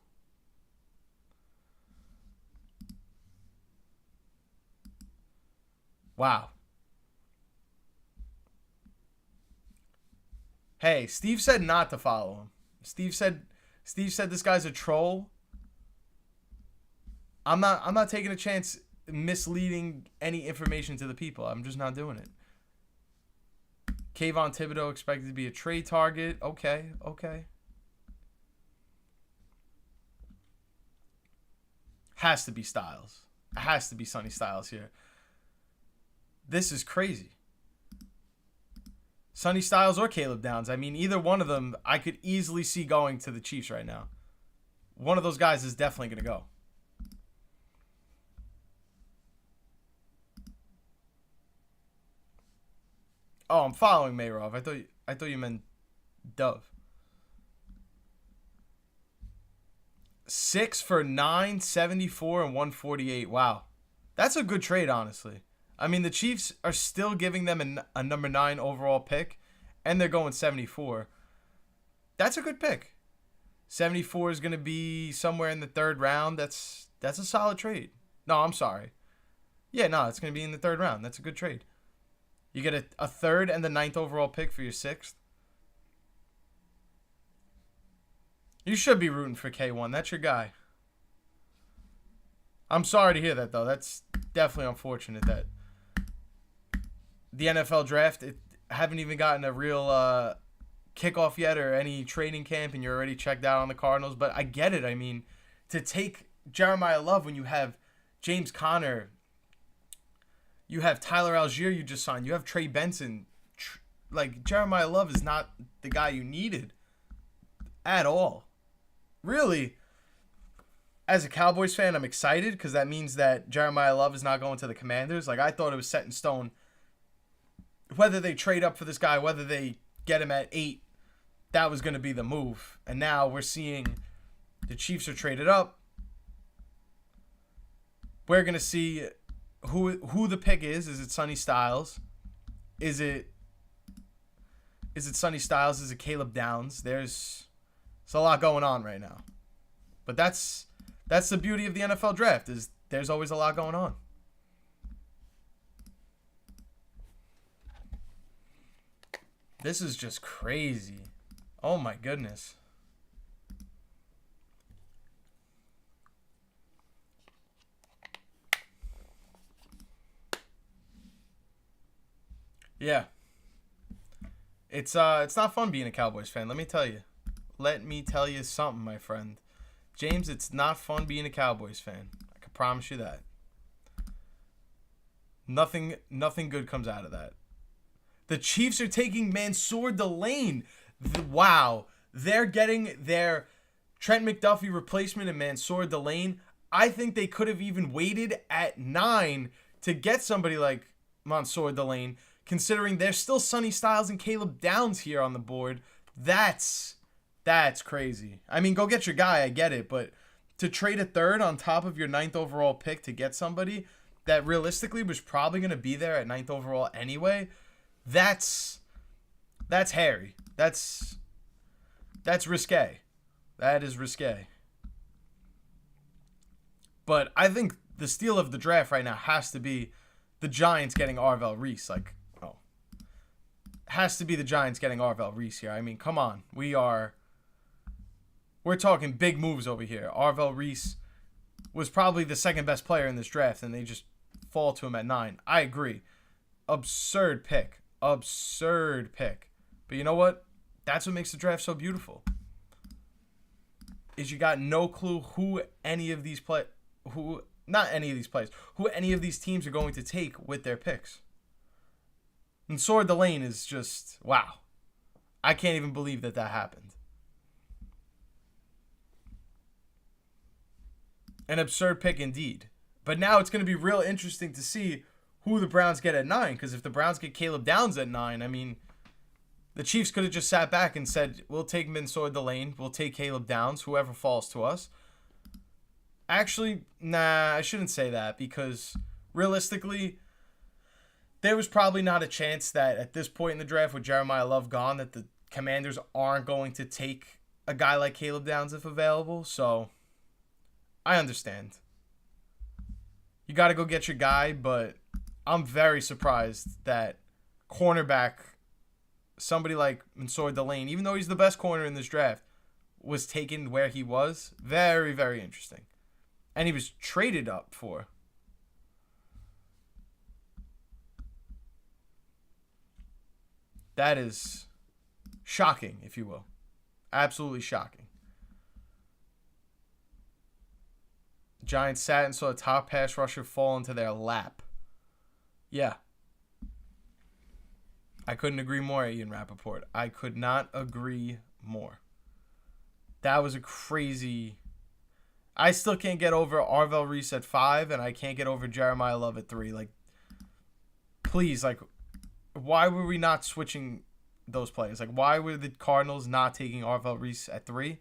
Wow. Hey, Steve said not to follow him. Steve said this guy's a troll. I'm not taking a chance misleading any information to the people. I'm just not doing it. Kayvon Thibodeau expected to be a trade target. Okay. Has to be Styles. Has to be Sonny Styles here. This is crazy. Sonny Styles or Caleb Downs. I mean, either one of them I could easily see going to the Chiefs right now. One of those guys is definitely going to go. Oh, I'm following Mayrov. I thought you meant Dove. 6 for 974 and 148. Wow. That's a good trade, honestly. I mean, the Chiefs are still giving them a number 9 overall pick, and they're going 74. That's a good pick. 74 is going to be somewhere in the 3rd round. That's a solid trade. No, I'm sorry. Yeah, no, it's going to be in the 3rd round. That's a good trade. You get a 3rd and the 9th overall pick for your 6th. You should be rooting for K1. That's your guy. I'm sorry to hear that, though. That's definitely unfortunate that the NFL draft, haven't even gotten a real kickoff yet or any training camp, and you're already checked out on the Cardinals. But I get it. I mean, to take Jeremiah Love when you have James Conner, you have Tyler Algier you just signed, you have Trey Benson. Like, Jeremiah Love is not the guy you needed at all. Really, as a Cowboys fan, I'm excited because that means that Jeremiah Love is not going to the Commanders. Like, I thought it was set in stone. Whether they trade up for this guy, whether they get him at 8, that was going to be the move. And now we're seeing the Chiefs are traded up. We're going to see who the pick is. Is it Sonny Styles? Is it Sonny Styles? Is it Caleb Downs? There's a lot going on right now. But that's the beauty of the NFL draft, is there's always a lot going on. This is just crazy. Oh my goodness. Yeah. It's not fun being a Cowboys fan, let me tell you. Let me tell you something, my friend. James, it's not fun being a Cowboys fan. I can promise you that. Nothing good comes out of that. The Chiefs are taking Mansour Delane. Wow. They're getting their Trent McDuffie replacement in Mansour Delane. I think they could have even waited at 9 to get somebody like Mansour Delane, considering there's still Sonny Styles and Caleb Downs here on the board. That's crazy. I mean, go get your guy, I get it, but to trade a third on top of your 9th overall pick to get somebody that realistically was probably going to be there at 9th overall anyway, that's hairy. That's risque. That is risque. But I think the steal of the draft right now has to be the Giants getting Arvell Reese. Has to be the Giants getting Arvell Reese here. I mean, come on. We're talking big moves over here. Arvell Reese was probably the second best player in this draft, and they just fall to him at 9. I agree. Absurd pick. But you know what? That's what makes the draft so beautiful. Is you got no clue who any of these teams are going to take with their picks. And Mansour Delane is just, wow. I can't even believe that happened. An absurd pick indeed. But now it's going to be real interesting to see who the Browns get at 9. Because if the Browns get Caleb Downs at 9, I mean, the Chiefs could have just sat back and said, we'll take Mansour Delane, we'll take Caleb Downs, whoever falls to us. Actually, nah, I shouldn't say that, because realistically, there was probably not a chance that at this point in the draft with Jeremiah Love gone that the Commanders aren't going to take a guy like Caleb Downs if available. So I understand. You got to go get your guy, but I'm very surprised that cornerback, somebody like Mansour Delane, even though he's the best corner in this draft, was taken where he was. Very, very interesting. And he was traded up for. That is shocking, if you will. Absolutely shocking. Giants sat and saw a top pass rusher fall into their lap. Yeah. I couldn't agree more, Ian Rappaport. I could not agree more. That was a crazy... I still can't get over Arvell Reese at 5, and I can't get over Jeremiah Love at 3. Like, please, like, why were we not switching those players? Like, why were the Cardinals not taking Arvell Reese at 3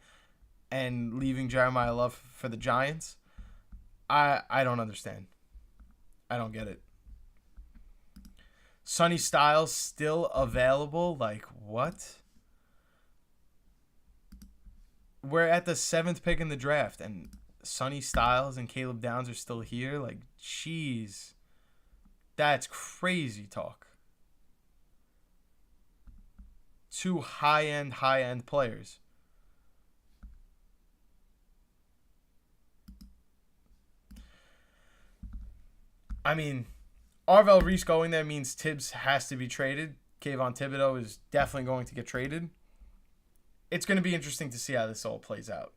and leaving Jeremiah Love for the Giants? I don't understand. I don't get it. Sonny Styles still available? Like, what? We're at the 7th pick in the draft, and Sonny Styles and Caleb Downs are still here? Like, jeez. That's crazy talk. 2 high-end players. I mean, Arvel Reese going there means Tibbs has to be traded. Kayvon Thibodeau is definitely going to get traded. It's going to be interesting to see how this all plays out.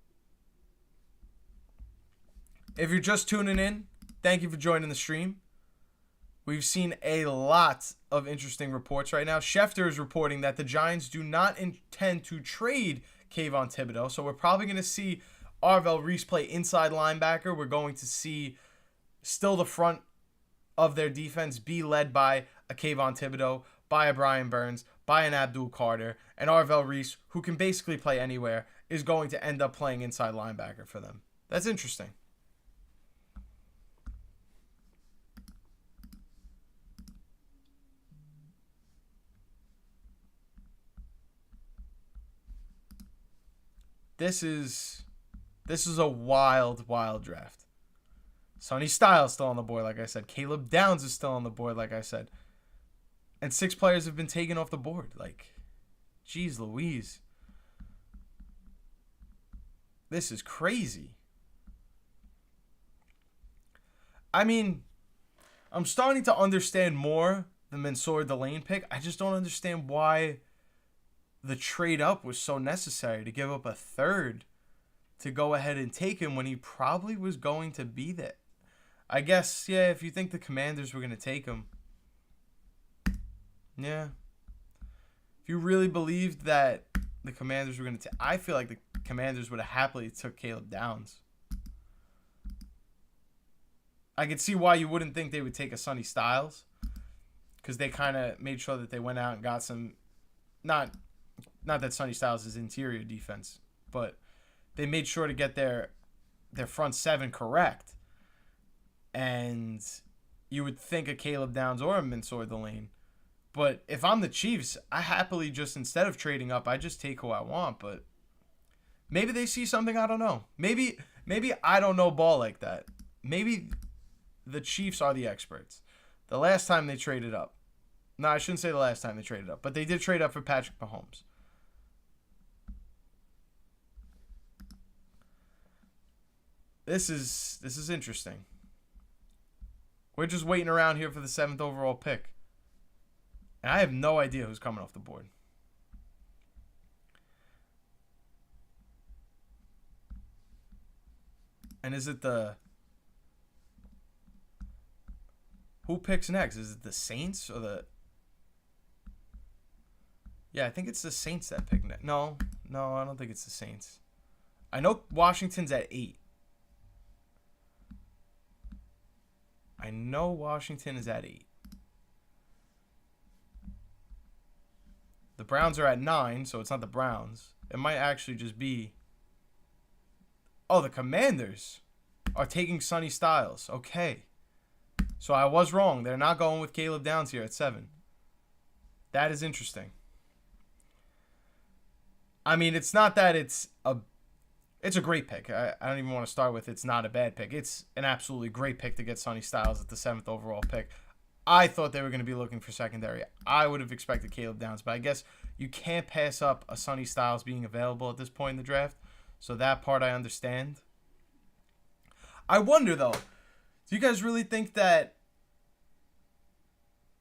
If you're just tuning in, thank you for joining the stream. We've seen a lot of interesting reports right now. Schefter is reporting that the Giants do not intend to trade Kayvon Thibodeau, so we're probably going to see Arvel Reese play inside linebacker. We're going to see still the front of their defense be led by a Kayvon Thibodeau, by a Brian Burns, by an Abdul Carter, and Arvel Reese, who can basically play anywhere, is going to end up playing inside linebacker for them. That's interesting. This is a wild, wild draft. Sonny Styles still on the board, like I said. Caleb Downs is still on the board, like I said. And 6 players have been taken off the board. Like, geez Louise. This is crazy. I mean, I'm starting to understand more the Mansour Delane pick. I just don't understand why the trade up was so necessary to give up a third to go ahead and take him when he probably was going to be there. I guess, yeah, if you think the Commanders were going to take him. Yeah. If you really believed that the Commanders were going to take... I feel like the Commanders would have happily took Caleb Downs. I could see why you wouldn't think they would take a Sonny Styles. Because they kind of made sure that they went out and got some... Not that Sonny Styles is interior defense, but they made sure to get their front 7 correct. And you would think a Caleb Downs or a Mansour Delane. But if I'm the Chiefs, I happily just, instead of trading up, I just take who I want. But maybe they see something I don't know. Maybe I don't know ball like that. Maybe the Chiefs are the experts. The last time they traded up. No, I shouldn't say the last time they traded up. But they did trade up for Patrick Mahomes. This is interesting. We're just waiting around here for the 7th overall pick. And I have no idea who's coming off the board. And is it the... Who picks next? Is it the Saints or the... Yeah, I think it's the Saints that pick next. No, I don't think it's the Saints. I know Washington's at 8. I know Washington is at 8. The Browns are at 9, so it's not the Browns. It might actually just be... Oh, the Commanders are taking Sonny Styles. Okay. So I was wrong. They're not going with Caleb Downs here at 7. That is interesting. I mean, it's not that it's a great pick. I don't even want to start with it's not a bad pick. It's an absolutely great pick to get Sonny Styles at the 7th overall pick. I thought they were going to be looking for secondary. I would have expected Caleb Downs, but I guess you can't pass up a Sonny Styles being available at this point in the draft. So that part I understand. I wonder, though, do you guys really think that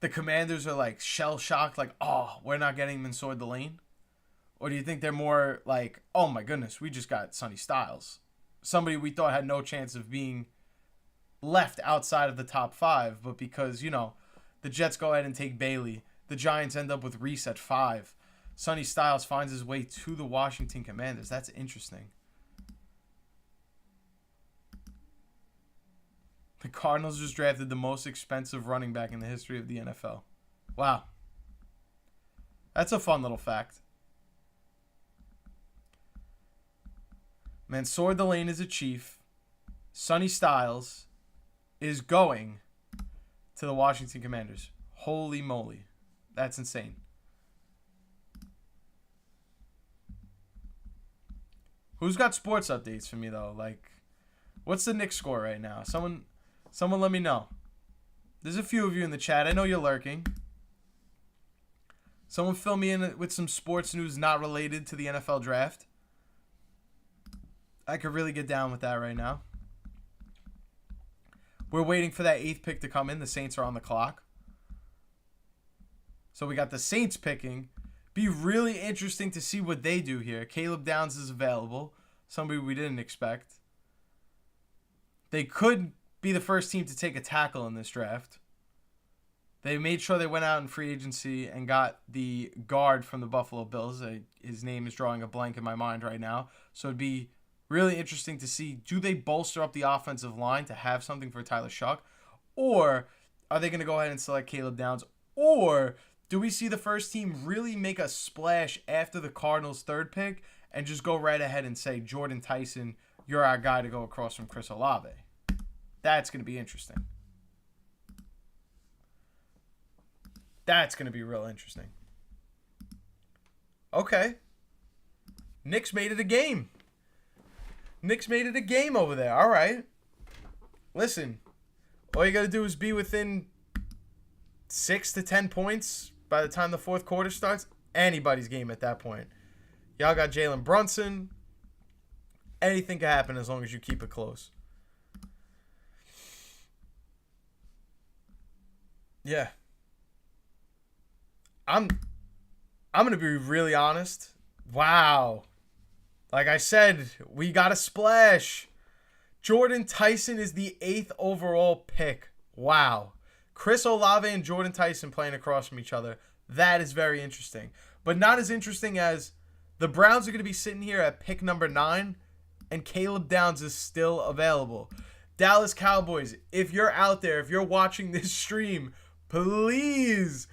the Commanders are like shell-shocked, like, oh, we're not getting Mansour Delane? Or do you think they're more like, oh my goodness, we just got Sonny Styles, somebody we thought had no chance of being left outside of the top 5, but because, you know, the Jets go ahead and take Bailey, the Giants end up with Reese at 5, Sonny Styles finds his way to the Washington Commanders. That's interesting. The Cardinals just drafted the most expensive running back in the history of the NFL. Wow. That's a fun little fact. Mansour Delane is a Chief. Sonny Styles is going to the Washington Commanders. Holy moly. That's insane. Who's got sports updates for me, though? Like, what's the Knicks score right now? Someone let me know. There's a few of you in the chat. I know you're lurking. Someone fill me in with some sports news not related to the NFL draft. I could really get down with that right now. We're waiting for that 8th pick to come in. The Saints are on the clock. So we got the Saints picking. Be really interesting to see what they do here. Caleb Downs is available. Somebody we didn't expect. They could be the first team to take a tackle in this draft. They made sure they went out in free agency and got the guard from the Buffalo Bills. His name is drawing a blank in my mind right now. So it'd be really interesting to see, do they bolster up the offensive line to have something for Tyler Shuck? Or are they going to go ahead and select Caleb Downs? Or do we see the first team really make a splash after the Cardinals' 3rd pick and just go right ahead and say, Jordan Tyson, you're our guy to go across from Chris Olave? That's going to be interesting. That's going to be real interesting. Okay. Knicks made it a game. Knicks made it a game over there. All right. Listen, all you got to do is be within 6 to 10 points by the time the 4th quarter starts. Anybody's game at that point. Y'all got Jalen Brunson. Anything can happen as long as you keep it close. Yeah. I'm going to be really honest. Wow. Like I said, we got a splash. Jordan Tyson is the 8th overall pick. Wow. Chris Olave and Jordan Tyson playing across from each other. That is very interesting. But not as interesting as the Browns are going to be sitting here at pick number 9 and Caleb Downs is still available. Dallas Cowboys, if you're out there, if you're watching this stream, please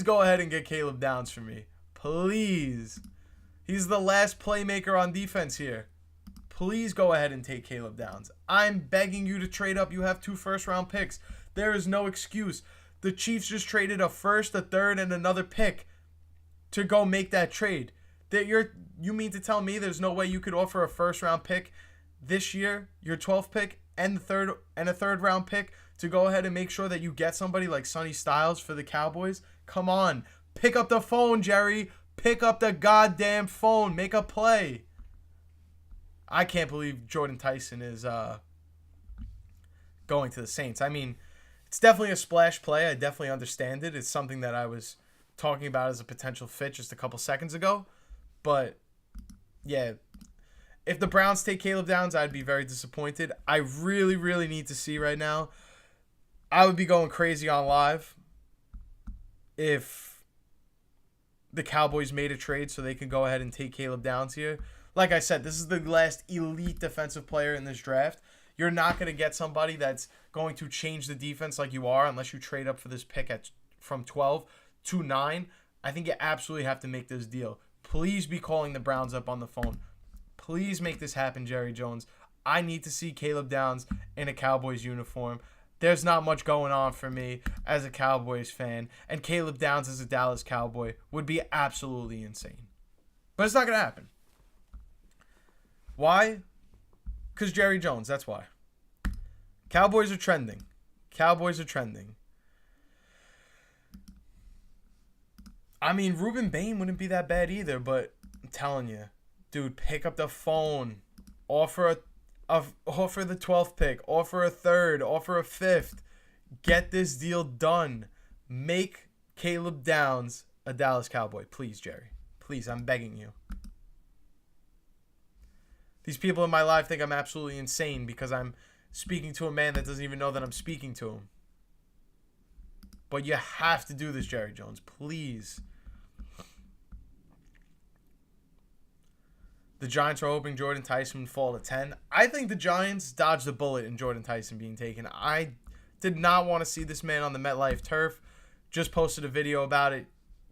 go ahead and get Caleb Downs for me. Please. He's the last playmaker on defense here. Please go ahead and take Caleb Downs. I'm begging you to trade up. You have 2 first-round picks. There is no excuse. The Chiefs just traded a 1st, a 3rd, and another pick to go make that trade. You mean to tell me there's no way you could offer a first-round pick this year, your 12th pick, and a third-round pick to go ahead and make sure that you get somebody like Sonny Styles for the Cowboys? Come on. Pick up the phone, Jerry. Pick up the goddamn phone. Make a play. I can't believe Jordan Tyson is going to the Saints. I mean, it's definitely a splash play. I definitely understand it. It's something that I was talking about as a potential fit just a couple seconds ago. But, yeah, if the Browns take Caleb Downs, I'd be very disappointed. I really, really need to see right now. I would be going crazy on live if the Cowboys made a trade so they can go ahead and take Caleb Downs here. Like I said, this is the last elite defensive player in this draft. You're not going to get somebody that's going to change the defense like you are unless you trade up for this pick from 12 to 9. I think you absolutely have to make this deal. Please be calling the Browns up on the phone. Please make this happen, Jerry Jones. I need to see Caleb Downs in a Cowboys uniform. There's not much going on for me as a Cowboys fan, and Caleb Downs as a Dallas Cowboy would be absolutely insane. But it's not going to happen. Why? Because Jerry Jones, that's why. Cowboys are trending. Cowboys are trending. I mean, Ruben Bain wouldn't be that bad either, but I'm telling you, dude, pick up the phone. Offer the 12th pick. Offer a 3rd. Offer a 5th. Get this deal done. Make Caleb Downs a Dallas Cowboy. Please, Jerry. Please, I'm begging you. These people in my life think I'm absolutely insane because I'm speaking to a man that doesn't even know that I'm speaking to him. But you have to do this, Jerry Jones. Please. The Giants are hoping Jordan Tyson would fall to 10. I think the Giants dodged a bullet in Jordan Tyson being taken. I did not want to see this man on the MetLife turf. Just posted a video about it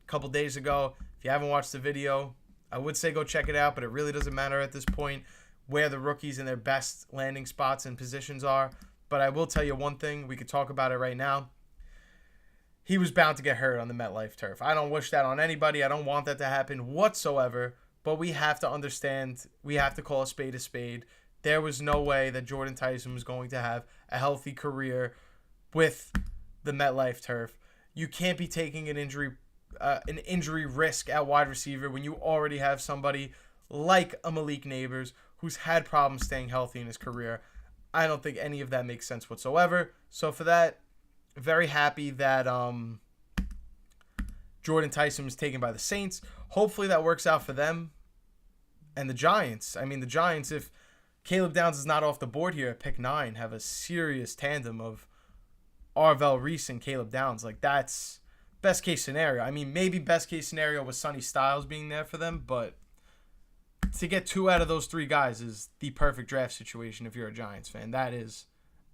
a couple days ago. If you haven't watched the video, I would say go check it out, but it really doesn't matter at this point where the rookies in their best landing spots and positions are. But I will tell you one thing. We could talk about it right now. He was bound to get hurt on the MetLife turf. I don't wish that on anybody. I don't want that to happen whatsoever. But we have to understand, we have to call a spade a spade. There was no way that Jordan Tyson was going to have a healthy career with the MetLife turf. You can't be taking an injury risk at wide receiver when you already have somebody like a Malik Neighbors who's had problems staying healthy in his career. I don't think any of that makes sense whatsoever. So for that, very happy that Jordan Tyson was taken by the Saints. Hopefully that works out for them. And the Giants. I mean, the Giants, if Caleb Downs is not off the board here at pick 9, have a serious tandem of Arvell Reese and Caleb Downs. Like, that's best case scenario. I mean, maybe best case scenario was Sonny Styles being there for them, but to get 2 out of those 3 guys is the perfect draft situation if you're a Giants fan. That is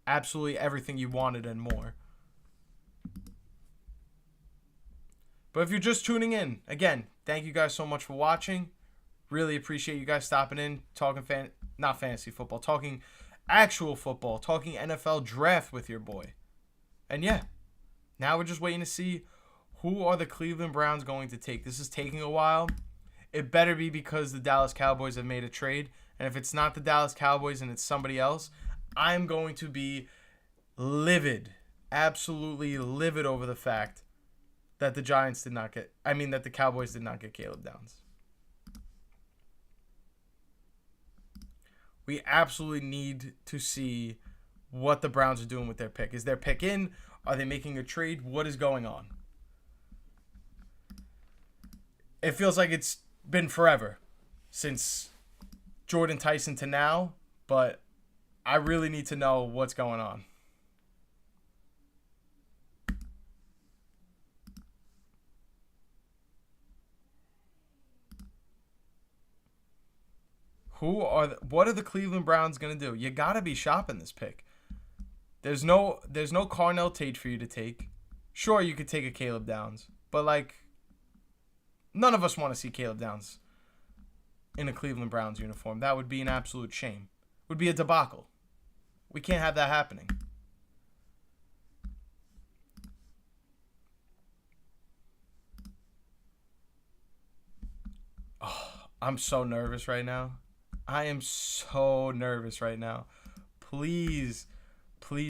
absolutely everything you wanted and more. But if you're just tuning in, again, thank you guys so much for watching. Really appreciate you guys stopping in, talking not fantasy football, talking actual football, talking NFL draft with your boy. And yeah, now we're just waiting to see who are the Cleveland Browns going to take. This is taking a while. It better be because the Dallas Cowboys have made a trade. And if it's not the Dallas Cowboys and it's somebody else, I'm going to be livid, absolutely livid over the fact that the that the Cowboys did not get Caleb Downs. We absolutely need to see what the Browns are doing with their pick. Is their pick in? Are they making a trade? What is going on? It feels like it's been forever since Jordan Tyson to now, but I really need to know what's going on. What are the Cleveland Browns going to do? You got to be shopping this pick. There's no Carnell Tate for you to take. Sure, you could take a Caleb Downs, but like none of us want to see Caleb Downs in a Cleveland Browns uniform. That would be an absolute shame. It would be a debacle. We can't have that happening. Oh, I'm so nervous right now. I am so nervous right now. Please,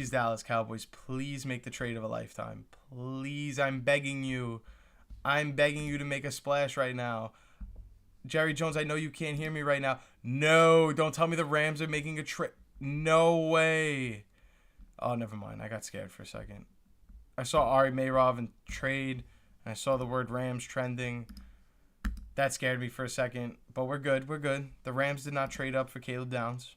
Dallas Cowboys, please make the trade of a lifetime. Please, I'm begging you. I'm begging you to make a splash right now. Jerry Jones, I know you can't hear me right now. No, don't tell me the Rams are making a trade. No way. Oh, never mind. I got scared for a second. I saw Ari Mayrov in trade. And I saw the word Rams trending. That scared me for a second, but we're good. We're good. The Rams did not trade up for Caleb Downs.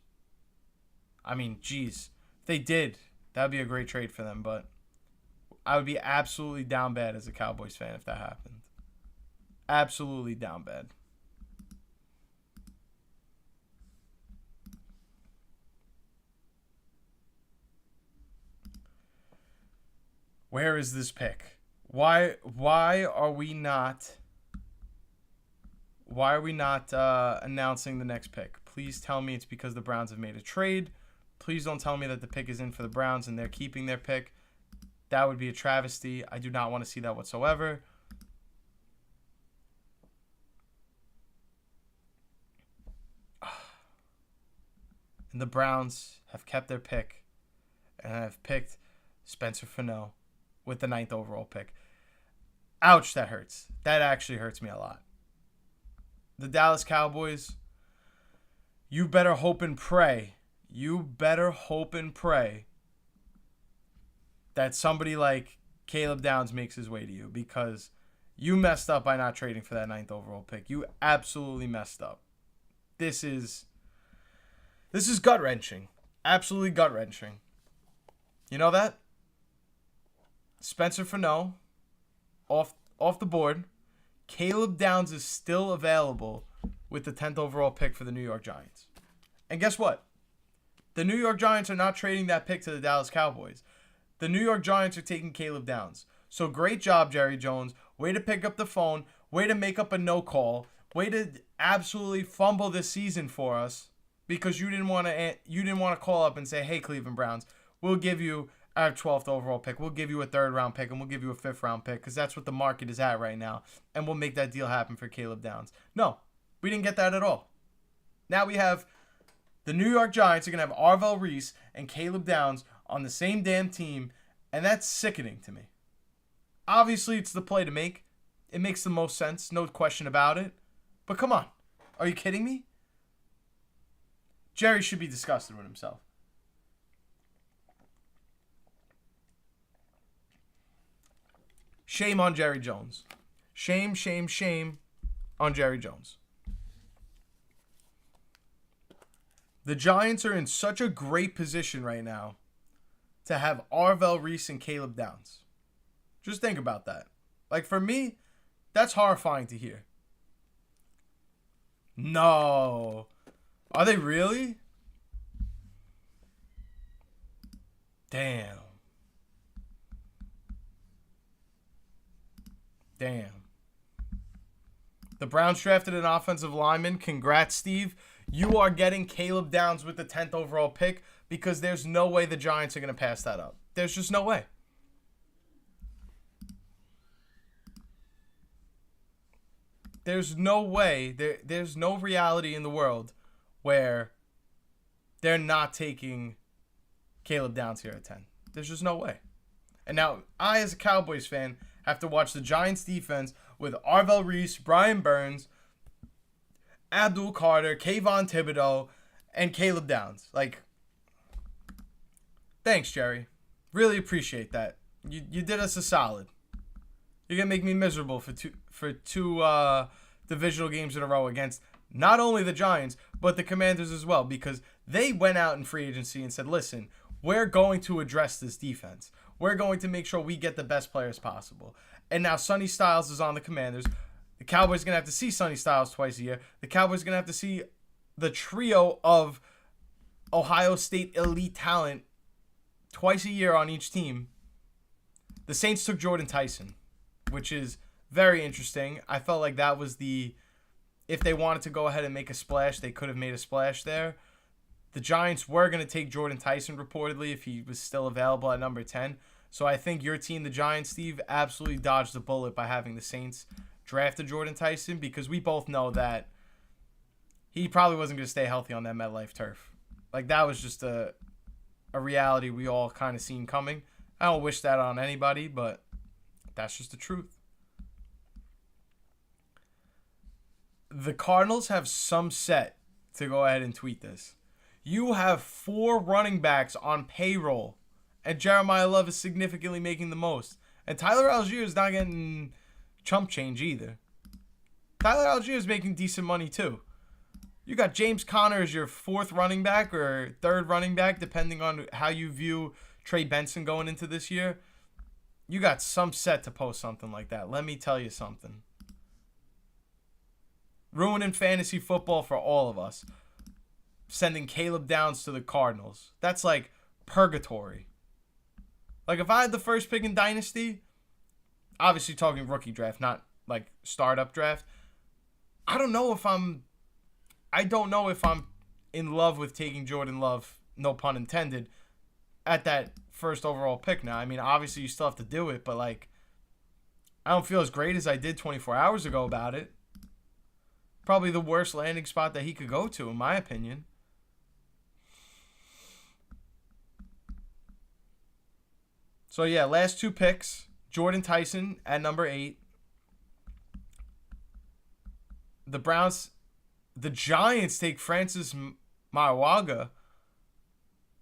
I mean, geez. If they did, that would be a great trade for them, but I would be absolutely down bad as a Cowboys fan if that happened. Absolutely down bad. Where is this pick? Why are we not announcing the next pick? Please tell me it's because the Browns have made a trade. Please don't tell me that the pick is in for the Browns and they're keeping their pick. That would be a travesty. I do not want to see that whatsoever. And the Browns have kept their pick and have picked Spencer Fano with the 9th overall pick. Ouch, that hurts. That actually hurts me a lot. The Dallas Cowboys, you better hope and pray. You better hope and pray that somebody like Caleb Downs makes his way to you, because you messed up by not trading for that 9th overall pick. You absolutely messed up. This is gut-wrenching. Absolutely gut-wrenching. You know that? Spencer Fano off the board. Caleb Downs is still available with the 10th overall pick for the New York Giants. And guess what? The New York Giants are not trading that pick to the Dallas Cowboys. The New York Giants are taking Caleb Downs. So great job, Jerry Jones. Way to pick up the phone. Way to make up a no call. Way to absolutely fumble this season for us, because you didn't want to call up and say, "Hey, Cleveland Browns, we'll give you our 12th overall pick. We'll give you a 3rd round pick, and we'll give you a 5th round pick, because that's what the market is at right now, and we'll make that deal happen for Caleb Downs." No, we didn't get that at all. Now we have the New York Giants are going to have Arvell Reese and Caleb Downs on the same damn team, and that's sickening to me. Obviously, it's the play to make. It makes the most sense, no question about it. But come on. Are you kidding me? Jerry should be disgusted with himself. Shame on Jerry Jones. Shame, shame, shame on Jerry Jones. The Giants are in such a great position right now to have Arvell Reese and Caleb Downs. Just think about that. Like, for me, that's horrifying to hear. No. Are they really? Damn. The Browns drafted an offensive lineman. Congrats, Steve. You are getting Caleb Downs with the 10th overall pick because there's no way the Giants are going to pass that up. There's just no way. There's no way. There's no reality in the world where they're not taking Caleb Downs here at 10. There's just no way. And now, I, as a Cowboys fan, have to watch the Giants defense with Arvell Reese, Brian Burns, Abdul Carter, Kayvon Thibodeau, and Caleb Downs. Like, thanks, Jerry. Really appreciate that. You did us a solid. You're going to make me miserable for two divisional games in a row against not only the Giants, but the Commanders as well, because they went out in free agency and said, listen, we're going to address this defense. We're going to make sure we get the best players possible. And now Sonny Styles is on the Commanders. The Cowboys are going to have to see Sonny Styles twice a year. The Cowboys are going to have to see the trio of Ohio State elite talent twice a year on each team. The Saints took Jordan Tyson, which is very interesting. I felt like that was if they wanted to go ahead and make a splash, they could have made a splash there. The Giants were going to take Jordan Tyson reportedly if he was still available at number 10. So I think your team, the Giants, Steve, absolutely dodged the bullet by having the Saints drafted Jordan Tyson, because we both know that he probably wasn't going to stay healthy on that MetLife turf. Like, that was just a reality we all kind of seen coming. I don't wish that on anybody, but that's just the truth. The Cardinals have some set to go ahead and tweet this. You have 4 running backs on payroll, and Jeremiah Love is significantly making the most. And Tyler Algier is not getting chump change either. Tyler Algier is making decent money too. You got James Conner as your 4th running back or 3rd running back, depending on how you view Trey Benson going into this year. You got some set to post something like that. Let me tell you something. Ruining fantasy football for all of us. Sending Caleb Downs to the Cardinals. That's like purgatory. Like, if I had the first pick in Dynasty, obviously talking rookie draft, not like startup draft, I don't know if I'm in love with taking Jordan Love, no pun intended, at that first overall pick now. I mean, obviously you still have to do it, but like, I don't feel as great as I did 24 hours ago about it. Probably the worst landing spot that he could go to, in my opinion. So, yeah, last 2 picks. Jordan Tyson at number 8. The Giants take Francis Mauigoa.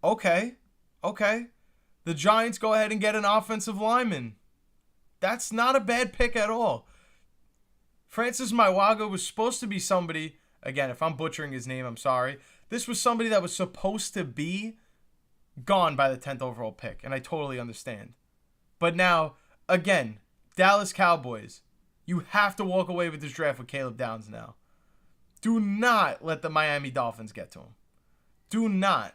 Okay. The Giants go ahead and get an offensive lineman. That's not a bad pick at all. Francis Mauigoa was supposed to be somebody, again, if I'm butchering his name, I'm sorry. This was somebody that was supposed to be gone by the 10th overall pick, and I totally understand. But now, again, Dallas Cowboys, you have to walk away with this draft with Caleb Downs now. Do not let the Miami Dolphins get to him. Do not.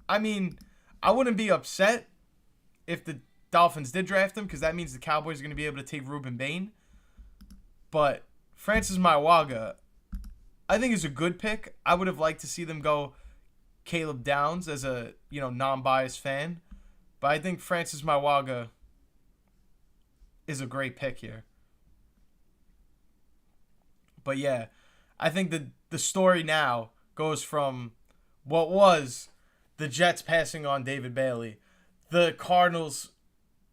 I mean, I wouldn't be upset if the Dolphins did draft him, because that means the Cowboys are going to be able to take Ruben Bain. But Francis Mauigoa, I think, is a good pick. I would have liked to see them go Caleb Downs as a, non-biased fan. But I think Francis Mauigoa is a great pick here. But yeah, I think the story now goes from what was the Jets passing on David Bailey, the Cardinals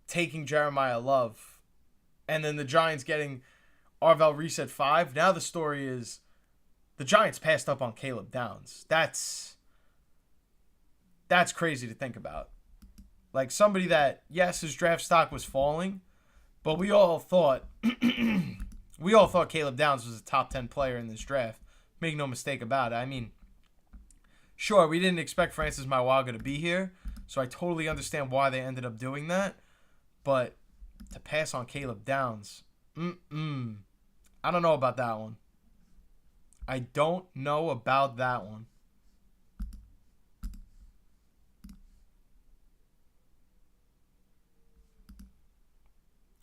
taking Jeremiah Love, and then the Giants getting Arvell Reese at 5. Now the story is the Giants passed up on Caleb Downs. That's crazy to think about. Like, somebody that, yes, his draft stock was falling, But we all thought we all thought Caleb Downs was a top 10 player in this draft. Make no mistake about it. I mean, sure, we didn't expect Francis Maiwaga to be here, so I totally understand why they ended up doing that. But to pass on Caleb Downs, I don't know about that one. I don't know about that one.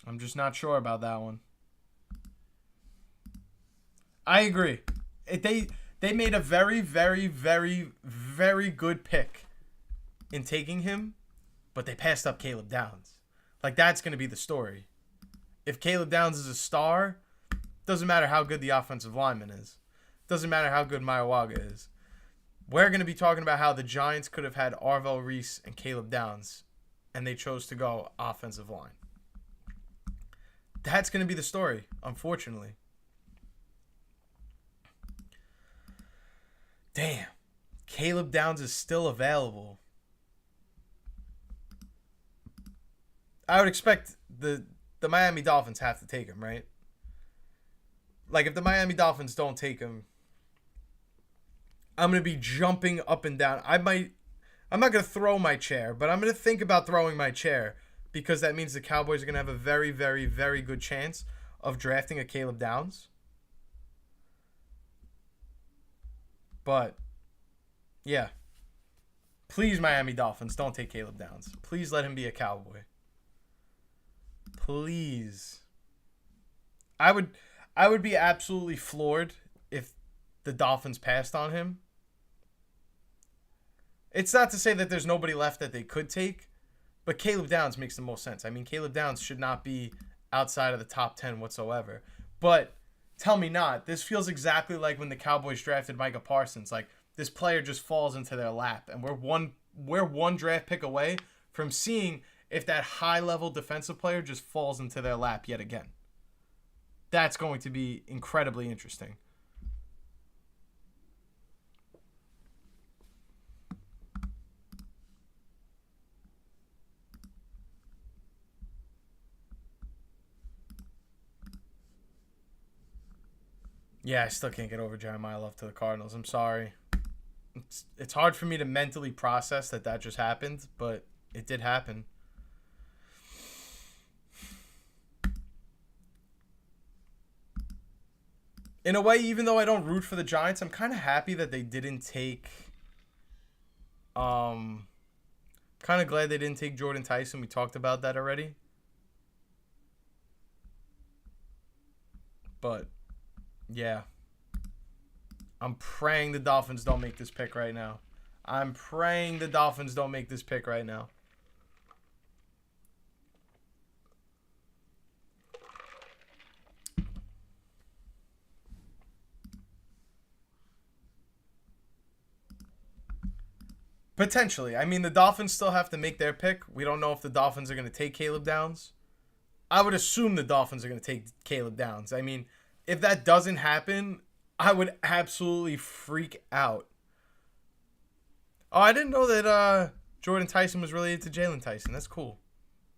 I'm just not sure about that one. I agree. They made a very, very, very, very good pick in taking him, but they passed up Caleb Downs. Like, that's going to be the story. If Caleb Downs is a star, doesn't matter how good the offensive lineman is. Doesn't matter how good Maiwaga is. We're going to be talking about how the Giants could have had Arvell Reese and Caleb Downs, and they chose to go offensive line. That's going to be the story, unfortunately. Damn. Caleb Downs is still available. I would expect the Miami Dolphins have to take him, right? Like, if the Miami Dolphins don't take him, I'm going to be jumping up and down. I'm not going to throw my chair, but I'm going to think about throwing my chair, because that means the Cowboys are going to have a very, very, very good chance of drafting a Caleb Downs. But, yeah. Please, Miami Dolphins, don't take Caleb Downs. Please let him be a Cowboy. Please. I would be absolutely floored if the Dolphins passed on him. It's not to say that there's nobody left that they could take, but Caleb Downs makes the most sense. I mean, Caleb Downs should not be outside of the top 10 whatsoever. But tell me not. This feels exactly like when the Cowboys drafted Micah Parsons. Like, this player just falls into their lap, and we're one draft pick away from seeing if that high-level defensive player just falls into their lap yet again. That's going to be incredibly interesting. Yeah, I still can't get over Jeremiah Love to the Cardinals. I'm sorry. It's hard for me to mentally process that just happened, but it did happen. In a way, even though I don't root for the Giants, I'm kind of happy that they didn't take... kind of glad they didn't take Jordan Tyson. We talked about that already. But, yeah. I'm praying the Dolphins don't make this pick right now. I'm praying the Dolphins don't make this pick right now. Potentially. I mean, the Dolphins still have to make their pick. We don't know if the Dolphins are going to take Caleb Downs. I would assume the Dolphins are going to take Caleb Downs. I mean, if that doesn't happen, I would absolutely freak out. Oh, I didn't know that Jordan Tyson was related to Jalen Tyson. That's cool.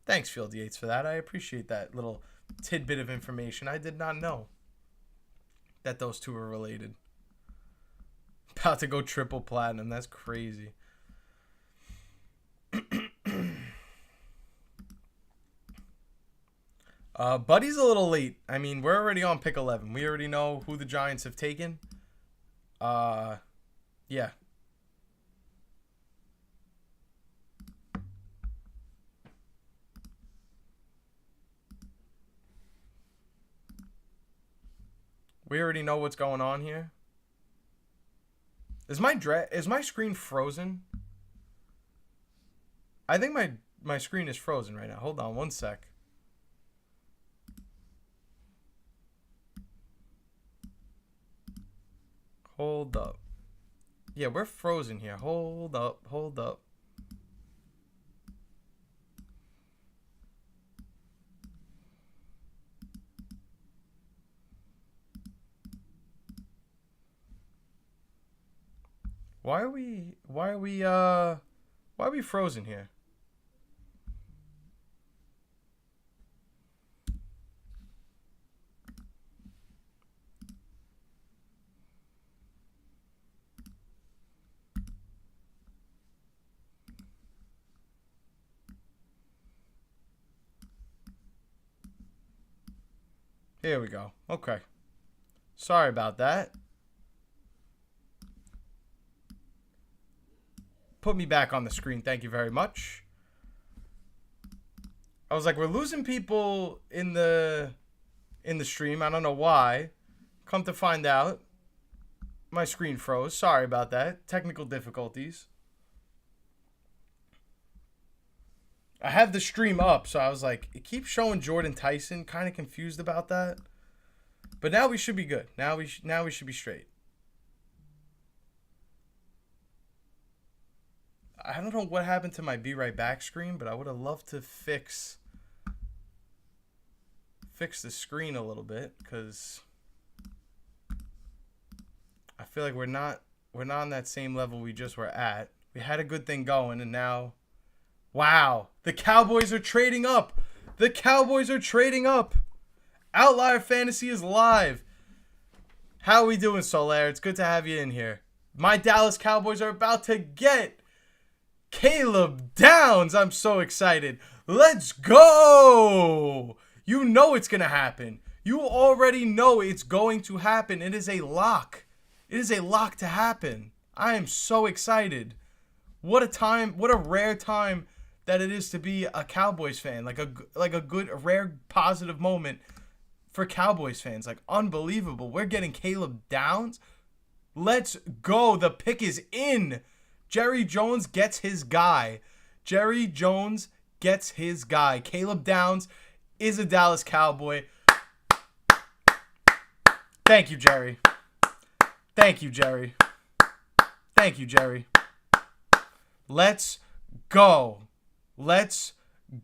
Thanks, Field Yates, for that. I appreciate that little tidbit of information. I did not know that those two were related. About to go triple platinum. That's crazy. Buddy's a little late. I mean, we're already on pick 11. We already know who the Giants have taken. Yeah. We already know what's going on here. Is my screen frozen? I think my screen is frozen right now. Hold on one sec. Hold up. Yeah, we're frozen here. Hold up. Why are we frozen here? Here we go. Okay. Sorry about that. Put me back on the screen. Thank you very much. I was like, we're losing people in the stream. I don't know why. Come to find out, my screen froze. Sorry about that. Technical difficulties. I have the stream up, so I was like, it keeps showing Jordan Tyson. Kind of confused about that. But now we should be good. Now we should be straight. I don't know what happened to my Be Right Back screen, but I would have loved to fix the screen a little bit, because I feel like we're not on that same level we just were at. We had a good thing going, and now, wow, the Cowboys are trading up. The Cowboys are trading up. Outlier Fantasy is live. How are we doing, Solaire? It's good to have you in here. My Dallas Cowboys are about to get Caleb Downs. I'm so excited. Let's go. You know it's going to happen. You already know it's going to happen. It is a lock. It is a lock to happen. I am so excited. What a time, what a rare time that it is to be a Cowboys fan. Like a good, a rare positive moment for Cowboys fans. Like, unbelievable. We're getting Caleb Downs. Let's go. The pick is in. Jerry Jones gets his guy. Jerry Jones gets his guy. Caleb Downs is a Dallas Cowboy. Thank you, Jerry. Thank you, Jerry. Thank you, Jerry. Let's go. Let's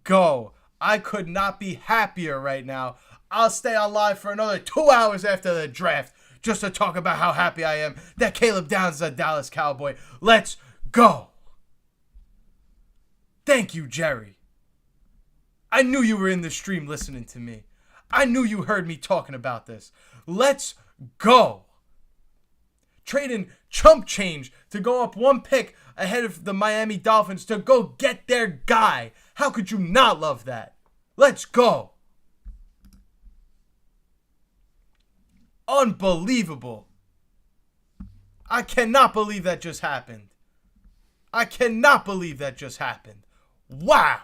go. I could not be happier right now. I'll stay on live for another 2 hours after the draft just to talk about how happy I am that Caleb Downs is a Dallas Cowboy. Let's go. Thank you, Jerry. I knew you were in the stream listening to me. I knew you heard me talking about this. Let's go. Trading chump change to go up one pick ahead of the Miami Dolphins to go get their guy. How could you not love that? Let's go. Unbelievable. I cannot believe that just happened. I cannot believe that just happened. Wow.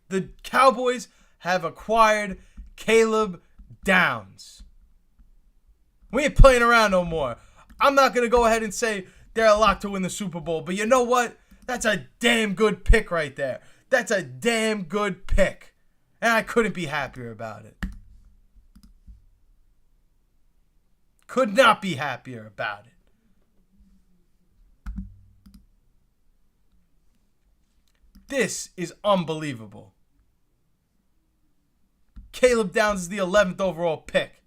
The Cowboys have acquired Caleb Downs. We ain't playing around no more. I'm not going to go ahead and say they're a lock to win the Super Bowl, but you know what? That's a damn good pick right there. That's a damn good pick. And I couldn't be happier about it. Could not be happier about it. This is unbelievable. Caleb Downs is the 11th overall pick.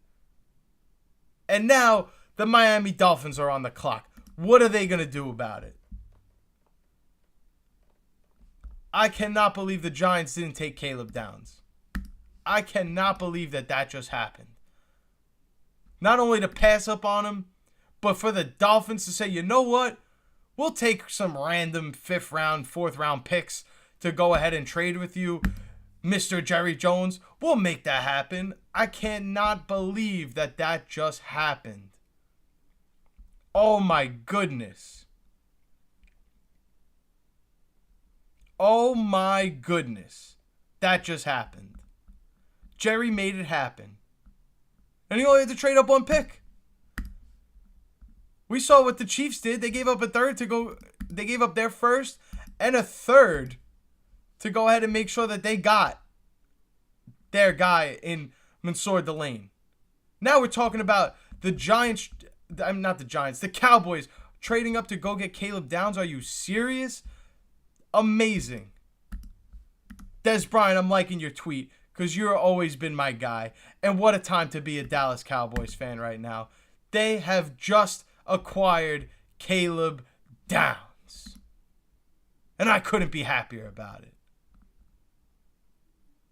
And now the Miami Dolphins are on the clock. What are they going to do about it? I cannot believe the Giants didn't take Caleb Downs. I cannot believe that just happened. Not only to pass up on him, but for the Dolphins to say, you know what? We'll take some random 5th round, 4th round picks to go ahead and trade with you, Mr. Jerry Jones. We'll make that happen. I cannot believe that just happened. Oh my goodness. Oh my goodness. That just happened. Jerry made it happen. And he only had to trade up one pick. We saw what the Chiefs did. They gave up a third to go. They gave up their first and a third to go ahead and make sure that they got their guy in Mansour Delane. Now we're talking about the Giants. I'm not the Giants. The Cowboys trading up to go get Caleb Downs. Are you serious? Amazing. Des Bryant, I'm liking your tweet because you've always been my guy. And what a time to be a Dallas Cowboys fan right now. They have just acquired Caleb Downs. And I couldn't be happier about it.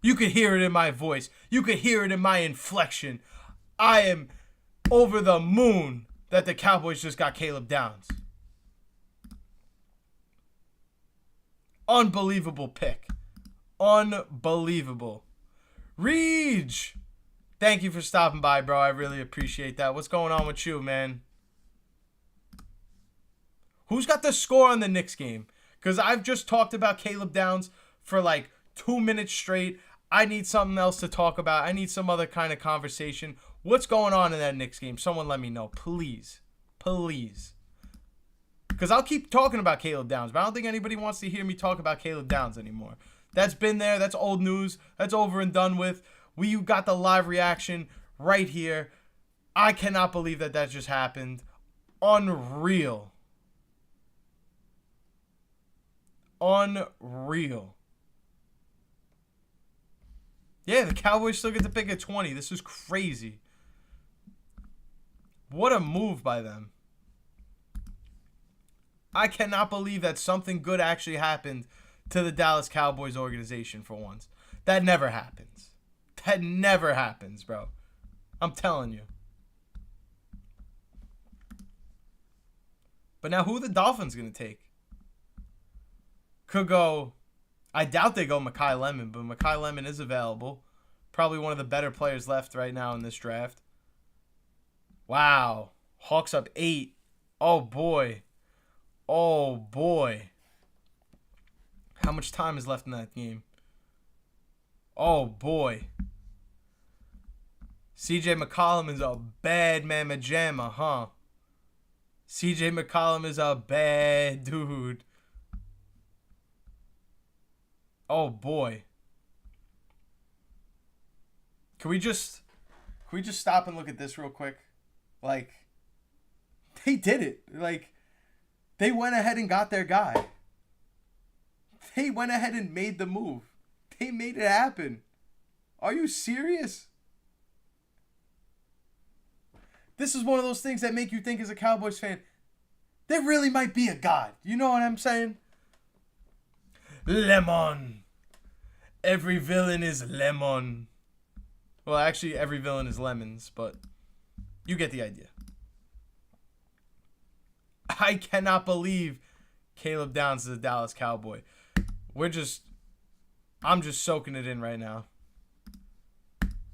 You could hear it in my voice. You could hear it in my inflection. I am over the moon that the Cowboys just got Caleb Downs. Unbelievable pick. Unbelievable. Reg, thank you for stopping by, bro. I really appreciate that. What's going on with you, man? Who's got the score on the Knicks game? Because I've just talked about Caleb Downs for like 2 minutes straight. I need something else to talk about. I need some other kind of conversation. What's going on in that Knicks game? Someone let me know, please. Please. Because I'll keep talking about Caleb Downs, but I don't think anybody wants to hear me talk about Caleb Downs anymore. That's been there. That's old news. That's over and done with. We got the live reaction right here. I cannot believe that that just happened. Unreal. Unreal. Yeah, the Cowboys still get to pick at 20. This is crazy. What a move by them. I cannot believe that something good actually happened to the Dallas Cowboys organization for once. That never happens. That never happens, bro. I'm telling you. But now who are the Dolphins going to take? Could go... I doubt they go Mekhi Lemon, but Mekhi Lemon is available. Probably one of the better players left right now in this draft. Wow. Hawks up 8. Oh, boy. Oh, boy. How much time is left in that game? Oh, boy. CJ McCollum is a bad mamma jamma, huh? CJ McCollum is a bad dude. Oh, boy. Can we just stop and look at this real quick? Like, they did it. Like, they went ahead and got their guy. They went ahead and made the move. They made it happen. Are you serious? This is one of those things that make you think as a Cowboys fan, there really might be a God. You know what I'm saying? Lemon. Every villain is lemon. Well, actually, every villain is lemons, but you get the idea. I cannot believe Caleb Downs is a Dallas Cowboy. I'm just soaking it in right now.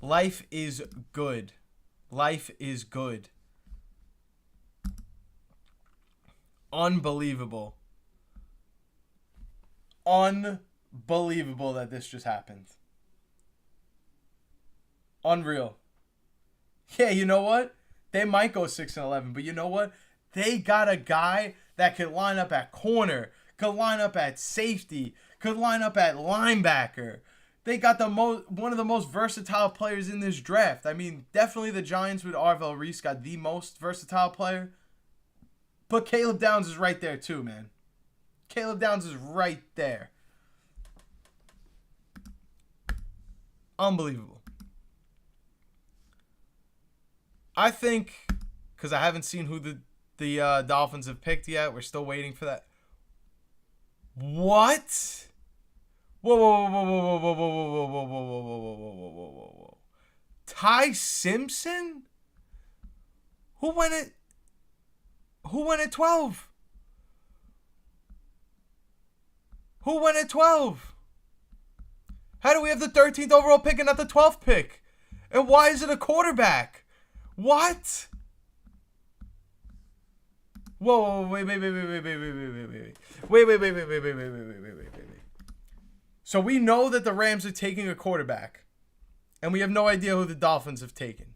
Life is good. Life is good. Unbelievable. Unbelievable that this just happened. Unreal. Yeah, you know what? They might go 6-11, but you know what? They got a guy that could line up at corner, could line up at safety, could line up at linebacker. They got one of the most versatile players in this draft. I mean, definitely the Giants with Arvell Reese got the most versatile player. But Caleb Downs is right there too, man. Caleb Downs is right there. Unbelievable. I think, because I haven't seen who the Dolphins have picked yet. We're still waiting for that. What? Whoa, whoa, whoa, whoa, whoa, whoa, whoa, whoa, whoa, whoa, whoa, whoa, whoa, whoa, whoa, whoa, whoa. Ty Simpson? Who went at 12? Who went at 12? How do we have the 13th overall pick and not the 12th pick? And why is it a quarterback? What? Whoa, wait. So we know that the Rams are taking a quarterback, and we have no idea who the Dolphins have taken.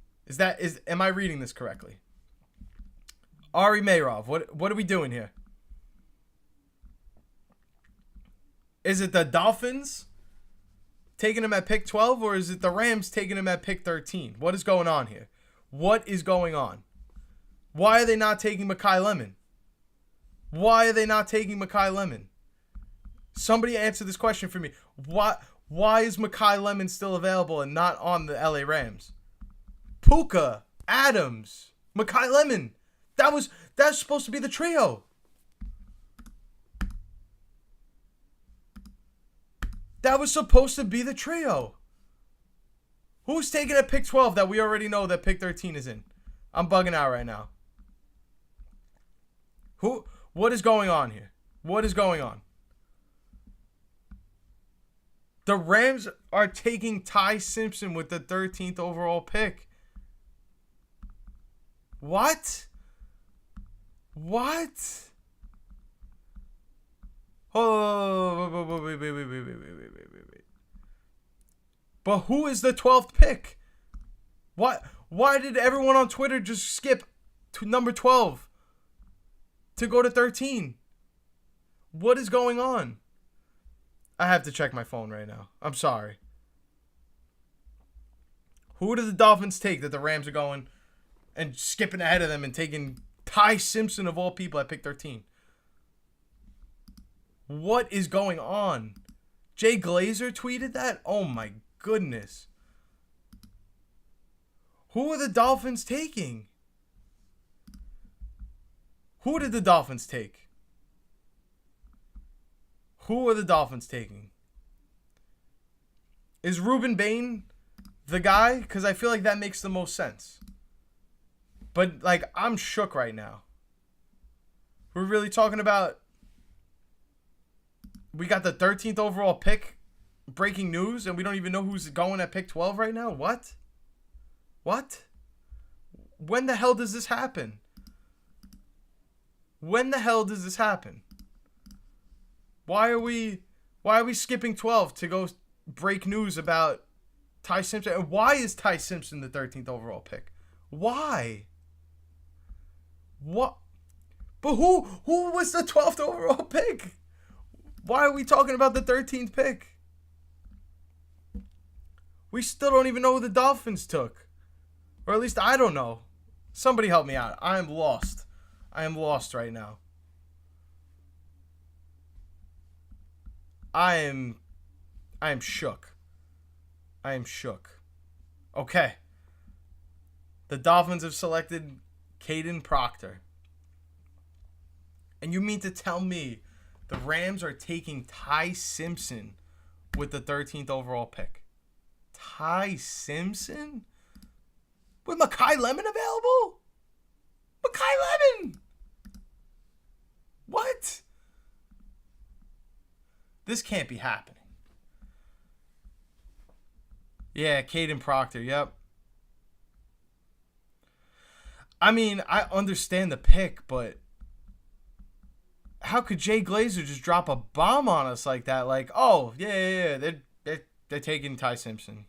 Am I reading this correctly? Ari Mayrov, what are we doing here? Is it the Dolphins taking him at pick 12, or is it the Rams taking him at pick 13? What is going on here? What is going on? Why are they not taking Mekhi Lemon? Why are they not taking Mekhi Lemon? Somebody answer this question for me. Why is Mekhi Lemon still available and not on the LA Rams? Puka, Adams, Mekhi Lemon. That's supposed to be the trio. That was supposed to be the trio. Who's taking at pick 12 that we already know that pick 13 is in? I'm bugging out right now. What is going on here? What is going on? The Rams are taking Ty Simpson with the 13th overall pick. What? What? Oh, wait. But who is the 12th pick? What? Why did everyone on Twitter just skip to number 12 to go to 13? What is going on? I have to check my phone right now. I'm sorry. Who did the Dolphins take that the Rams are going and skipping ahead of them and taking Ty Simpson of all people at pick 13? What is going on? Jay Glazer tweeted that? Oh my goodness. Who are the Dolphins taking? Who did the Dolphins take? Who are the Dolphins taking? Is Ruben Bain the guy? Because I feel like that makes the most sense. But, like, I'm shook right now. We're really talking about... We got the 13th overall pick. Breaking news. And we don't even know who's going at pick 12 right now? What? What? When the hell does this happen? When the hell does this happen? Why are we skipping 12 to go break news about Ty Simpson? And why is Ty Simpson the 13th overall pick? Why? What? But who was the 12th overall pick? Why are we talking about the 13th pick? We still don't even know who the Dolphins took. Or at least I don't know. Somebody help me out. I am lost. I am lost right now. I am shook. I am shook. Okay. The Dolphins have selected Caden Proctor. And you mean to tell me the Rams are taking Ty Simpson with the 13th overall pick? Ty Simpson? With Mekhi Lemon available? Mekhi Lemon! What? This can't be happening. Yeah, Caden Proctor, yep. I mean, I understand the pick, but how could Jay Glazer just drop a bomb on us like that? Like, oh, yeah, they're taking Ty Simpson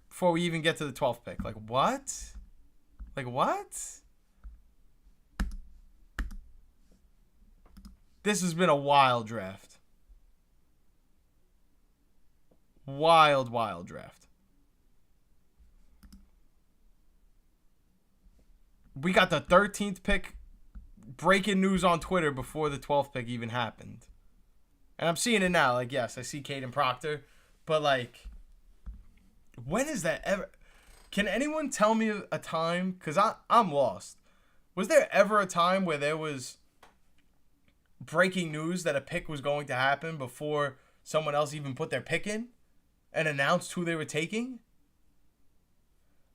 before we even get to the 12th pick. Like, what? Like, what? This has been a wild draft. Wild draft. We got the 13th pick breaking news on Twitter before the 12th pick even happened. And I'm seeing it now. Like, yes, I see Caden Proctor. But, like, when is that ever? Can anyone tell me a time? Because I'm lost. Was there ever a time where there was breaking news that a pick was going to happen before someone else even put their pick in and announced who they were taking?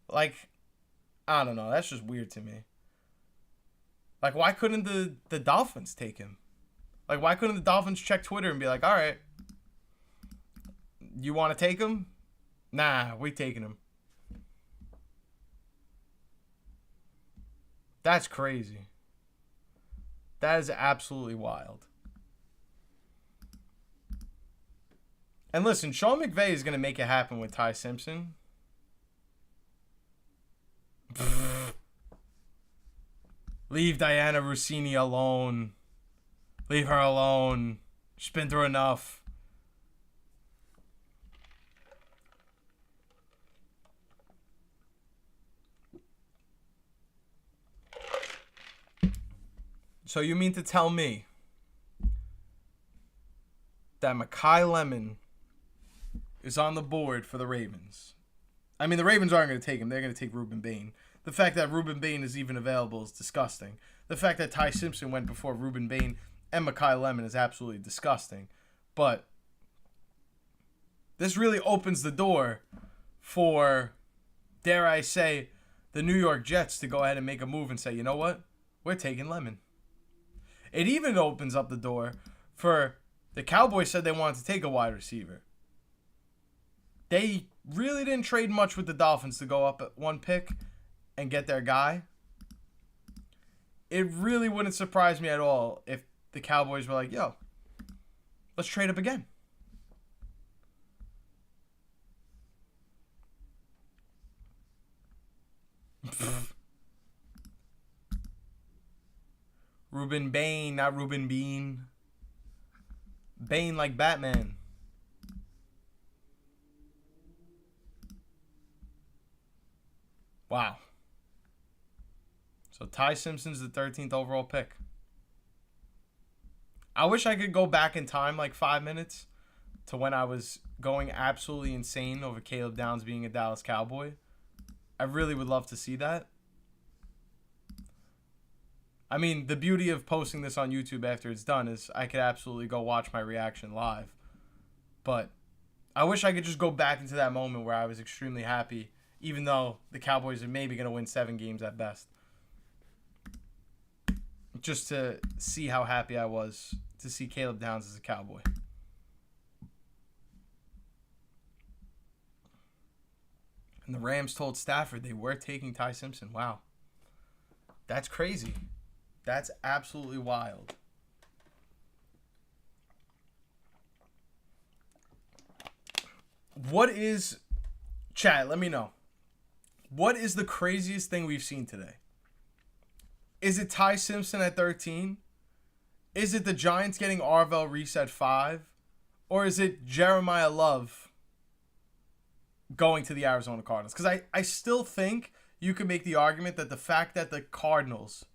Like, I don't know. That's just weird to me. Like, why couldn't the Dolphins take him? Like, why couldn't the Dolphins check Twitter and be like, all right, you want to take him? Nah, we taking him. That's crazy. That is absolutely wild. And listen, Sean McVay is going to make it happen with Ty Simpson. Leave Diana Rossini alone. Leave her alone. She's been through enough. So you mean to tell me that Mekhi Lemon is on the board for the Ravens? I mean, the Ravens aren't going to take him. They're going to take Ruben Bain. The fact that Ruben Bain is even available is disgusting. The fact that Ty Simpson went before Ruben Bain and Mekhi Lemon is absolutely disgusting. But this really opens the door for, dare I say, the New York Jets to go ahead and make a move and say, you know what? We're taking Lemon. It even opens up the door for the Cowboys said they wanted to take a wide receiver. They really didn't trade much with the Dolphins to go up at one pick and get their guy. It really wouldn't surprise me at all if the Cowboys were like, yo, let's trade up again. Ruben Bain, not Ruben Bean. Bane like Batman. Wow. So Ty Simpson's the 13th overall pick. I wish I could go back in time like 5 minutes to when I was going absolutely insane over Caleb Downs being a Dallas Cowboy. I really would love to see that. I mean, the beauty of posting this on YouTube after it's done is I could absolutely go watch my reaction live. But I wish I could just go back into that moment where I was extremely happy, even though the Cowboys are maybe going to win 7 games at best. Just to see how happy I was to see Caleb Downs as a Cowboy. And the Rams told Stafford they were taking Ty Simpson. Wow. That's crazy. That's absolutely wild. What is... Chat, let me know. What is the craziest thing we've seen today? Is it Ty Simpson at 13? Is it the Giants getting Arvell Reese at 5? Or is it Jeremiah Love going to the Arizona Cardinals? Because I still think you could make the argument that the fact that the Cardinals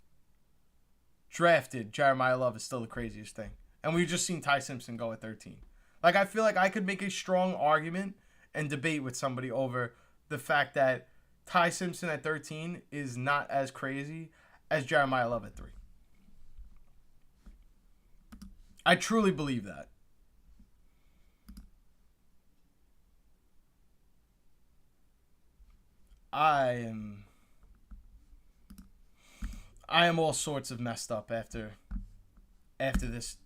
drafted Jeremiah Love is still the craziest thing. And we've just seen Ty Simpson go at 13. Like, I feel like I could make a strong argument and debate with somebody over the fact that Ty Simpson at 13 is not as crazy as Jeremiah Love at 3. I truly believe that. I am all sorts of messed up after this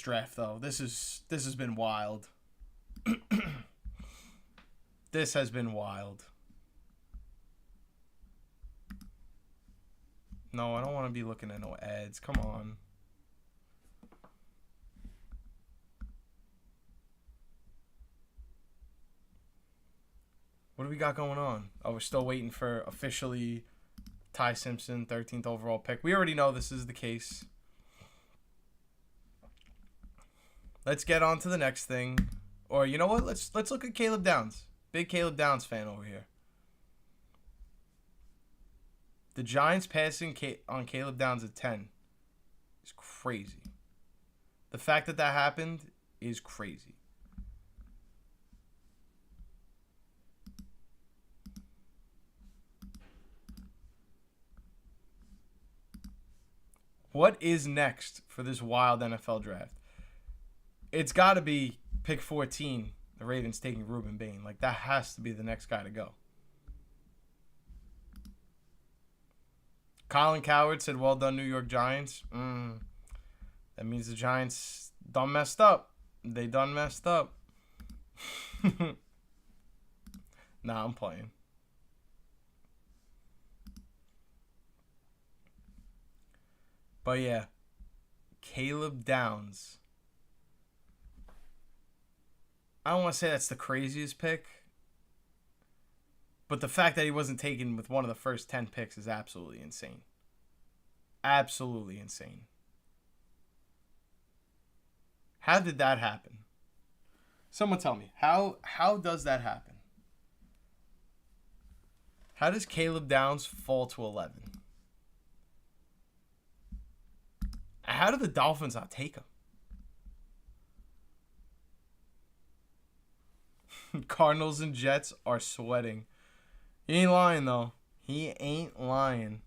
draft though. This has been wild. This has been wild. No, I don't want to be looking at no ads. Come on. What do we got going on? Oh, we're still waiting for officially Ty Simpson, 13th overall pick. We already know this is the case. Let's get on to the next thing. Or you know what? Let's look at Caleb Downs. Big Caleb Downs fan over here. The Giants passing on Caleb Downs at 10 is crazy. The fact that that happened is crazy. What is next for this wild NFL draft? It's got to be pick 14, the Ravens taking Ruben Bain. Like, that has to be the next guy to go. Colin Coward said, well done, New York Giants. That means the Giants done messed up. They done messed up. Nah, I'm playing. But yeah, Caleb Downs. I don't want to say that's the craziest pick, but the fact that he wasn't taken with one of the first 10 picks is absolutely insane. Absolutely insane. How did that happen? Someone tell me. How does that happen? How does Caleb Downs fall to 11? How did the Dolphins not take him? Cardinals and Jets are sweating. He ain't lying, though. He ain't lying.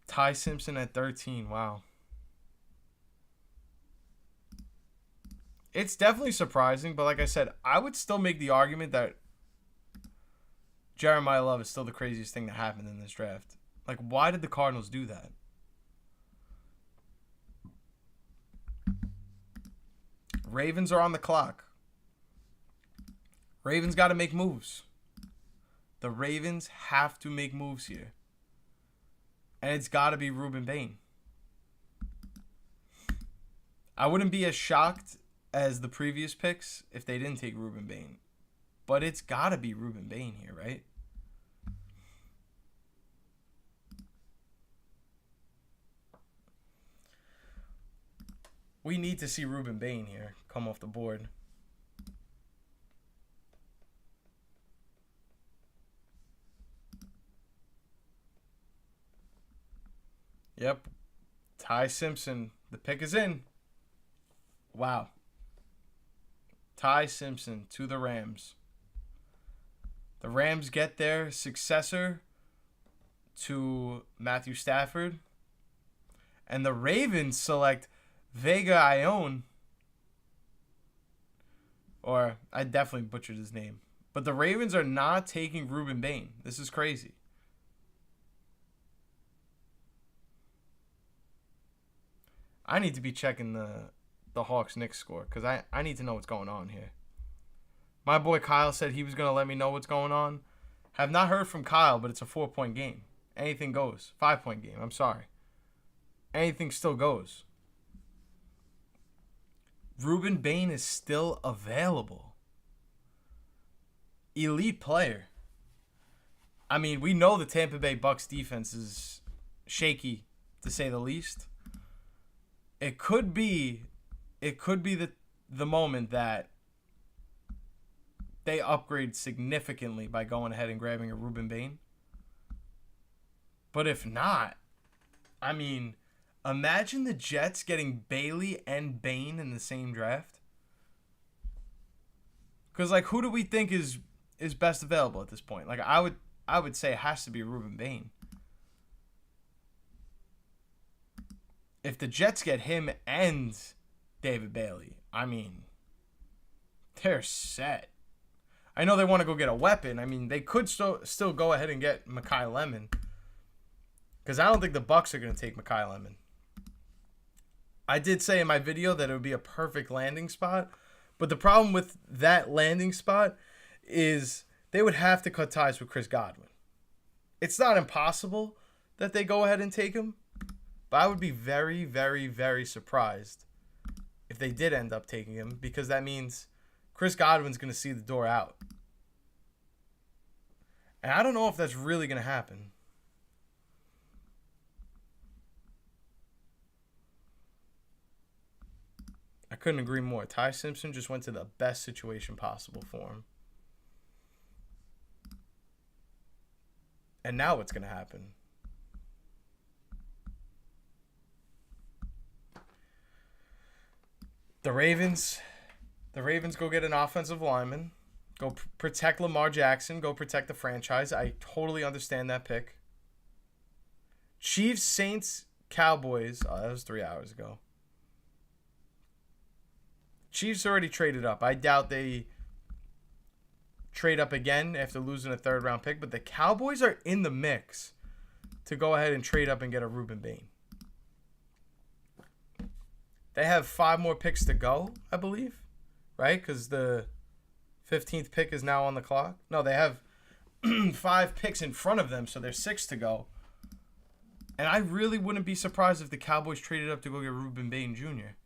Ty Simpson at 13. Wow. It's definitely surprising, but like I said, I would still make the argument that Jeremiah Love is still the craziest thing that happened in this draft. Like, why did the Cardinals do that? Ravens are on the clock. Ravens got to make moves. The Ravens have to make moves here. And it's got to be Ruben Bain. I wouldn't be as shocked as the previous picks if they didn't take Ruben Bain. But it's got to be Ruben Bain here, right? We need to see Ruben Bain here come off the board. Yep. Ty Simpson. The pick is in. Wow. Ty Simpson to the Rams. The Rams get their successor to Matthew Stafford. And the Ravens select Vega Ione. Or, I definitely butchered his name. But the Ravens are not taking Ruben Bain. This is crazy. I need to be checking the Hawks-Knicks score because I need to know what's going on here. My boy Kyle said he was going to let me know what's going on. Have not heard from Kyle, but it's a 4-point game. Anything goes. 5-point game. I'm sorry. Anything still goes. Ruben Bain is still available. Elite player. I mean, we know the Tampa Bay Bucks defense is shaky, to say the least. It could be the moment that they upgrade significantly by going ahead and grabbing a Ruben Bain. But if not, I mean, imagine the Jets getting Bailey and Bain in the same draft. Because, like, who do we think is best available at this point? Like, I would say it has to be Ruben Bain. If the Jets get him and David Bailey, I mean, they're set. I know they want to go get a weapon. I mean, they could still go ahead and get Mekhi Lemon. Because I don't think the Bucks are going to take Mekhi Lemon. I did say in my video that it would be a perfect landing spot. But the problem with that landing spot is they would have to cut ties with Chris Godwin. It's not impossible that they go ahead and take him. But I would be very, very, very surprised if they did end up taking him. Because that means Chris Godwin's going to see the door out. And I don't know if that's really going to happen. I couldn't agree more. Ty Simpson just went to the best situation possible for him. And now what's going to happen? The Ravens go get an offensive lineman. Go protect Lamar Jackson. Go protect the franchise. I totally understand that pick. Chiefs, Saints, Cowboys. Oh, that was 3 hours ago. Chiefs already traded up. I doubt they trade up again after losing a third-round pick. But the Cowboys are in the mix to go ahead and trade up and get a Ruben Bain. They have 5 more picks to go, I believe, right? Because the 15th pick is now on the clock. No, they have 5 picks in front of them, so there's 6 to go. And I really wouldn't be surprised if the Cowboys traded up to go get Ruben Bain Jr.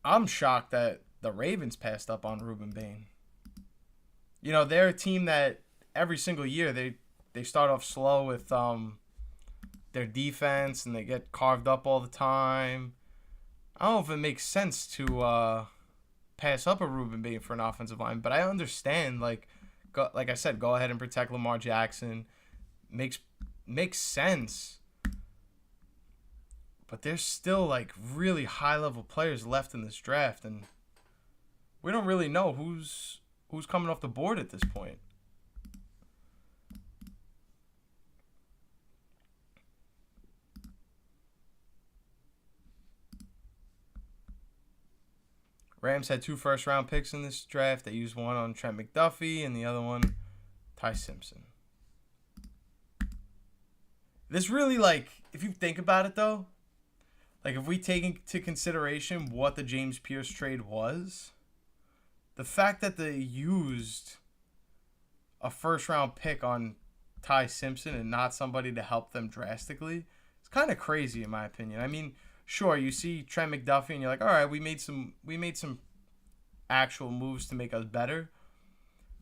I'm shocked that the Ravens passed up on Ruben Bain. You know, they're a team that every single year they start off slow with their defense and they get carved up all the time. I don't know if it makes sense to pass up a Ruben Bain for an offensive line, but I understand. Like I said, go ahead and protect Lamar Jackson. Makes sense. But there's still, like, really high-level players left in this draft, and we don't really know who's coming off the board at this point. Rams had 2 first-round picks in this draft. They used one on Trent McDuffie and the other one Ty Simpson. This really, like, if you think about it, though, like, if we take into consideration what the James Pierce trade was, the fact that they used a first-round pick on Ty Simpson and not somebody to help them drastically, it's kind of crazy, in my opinion. I mean, sure, you see Trent McDuffie, and you're like, all right, we made some actual moves to make us better.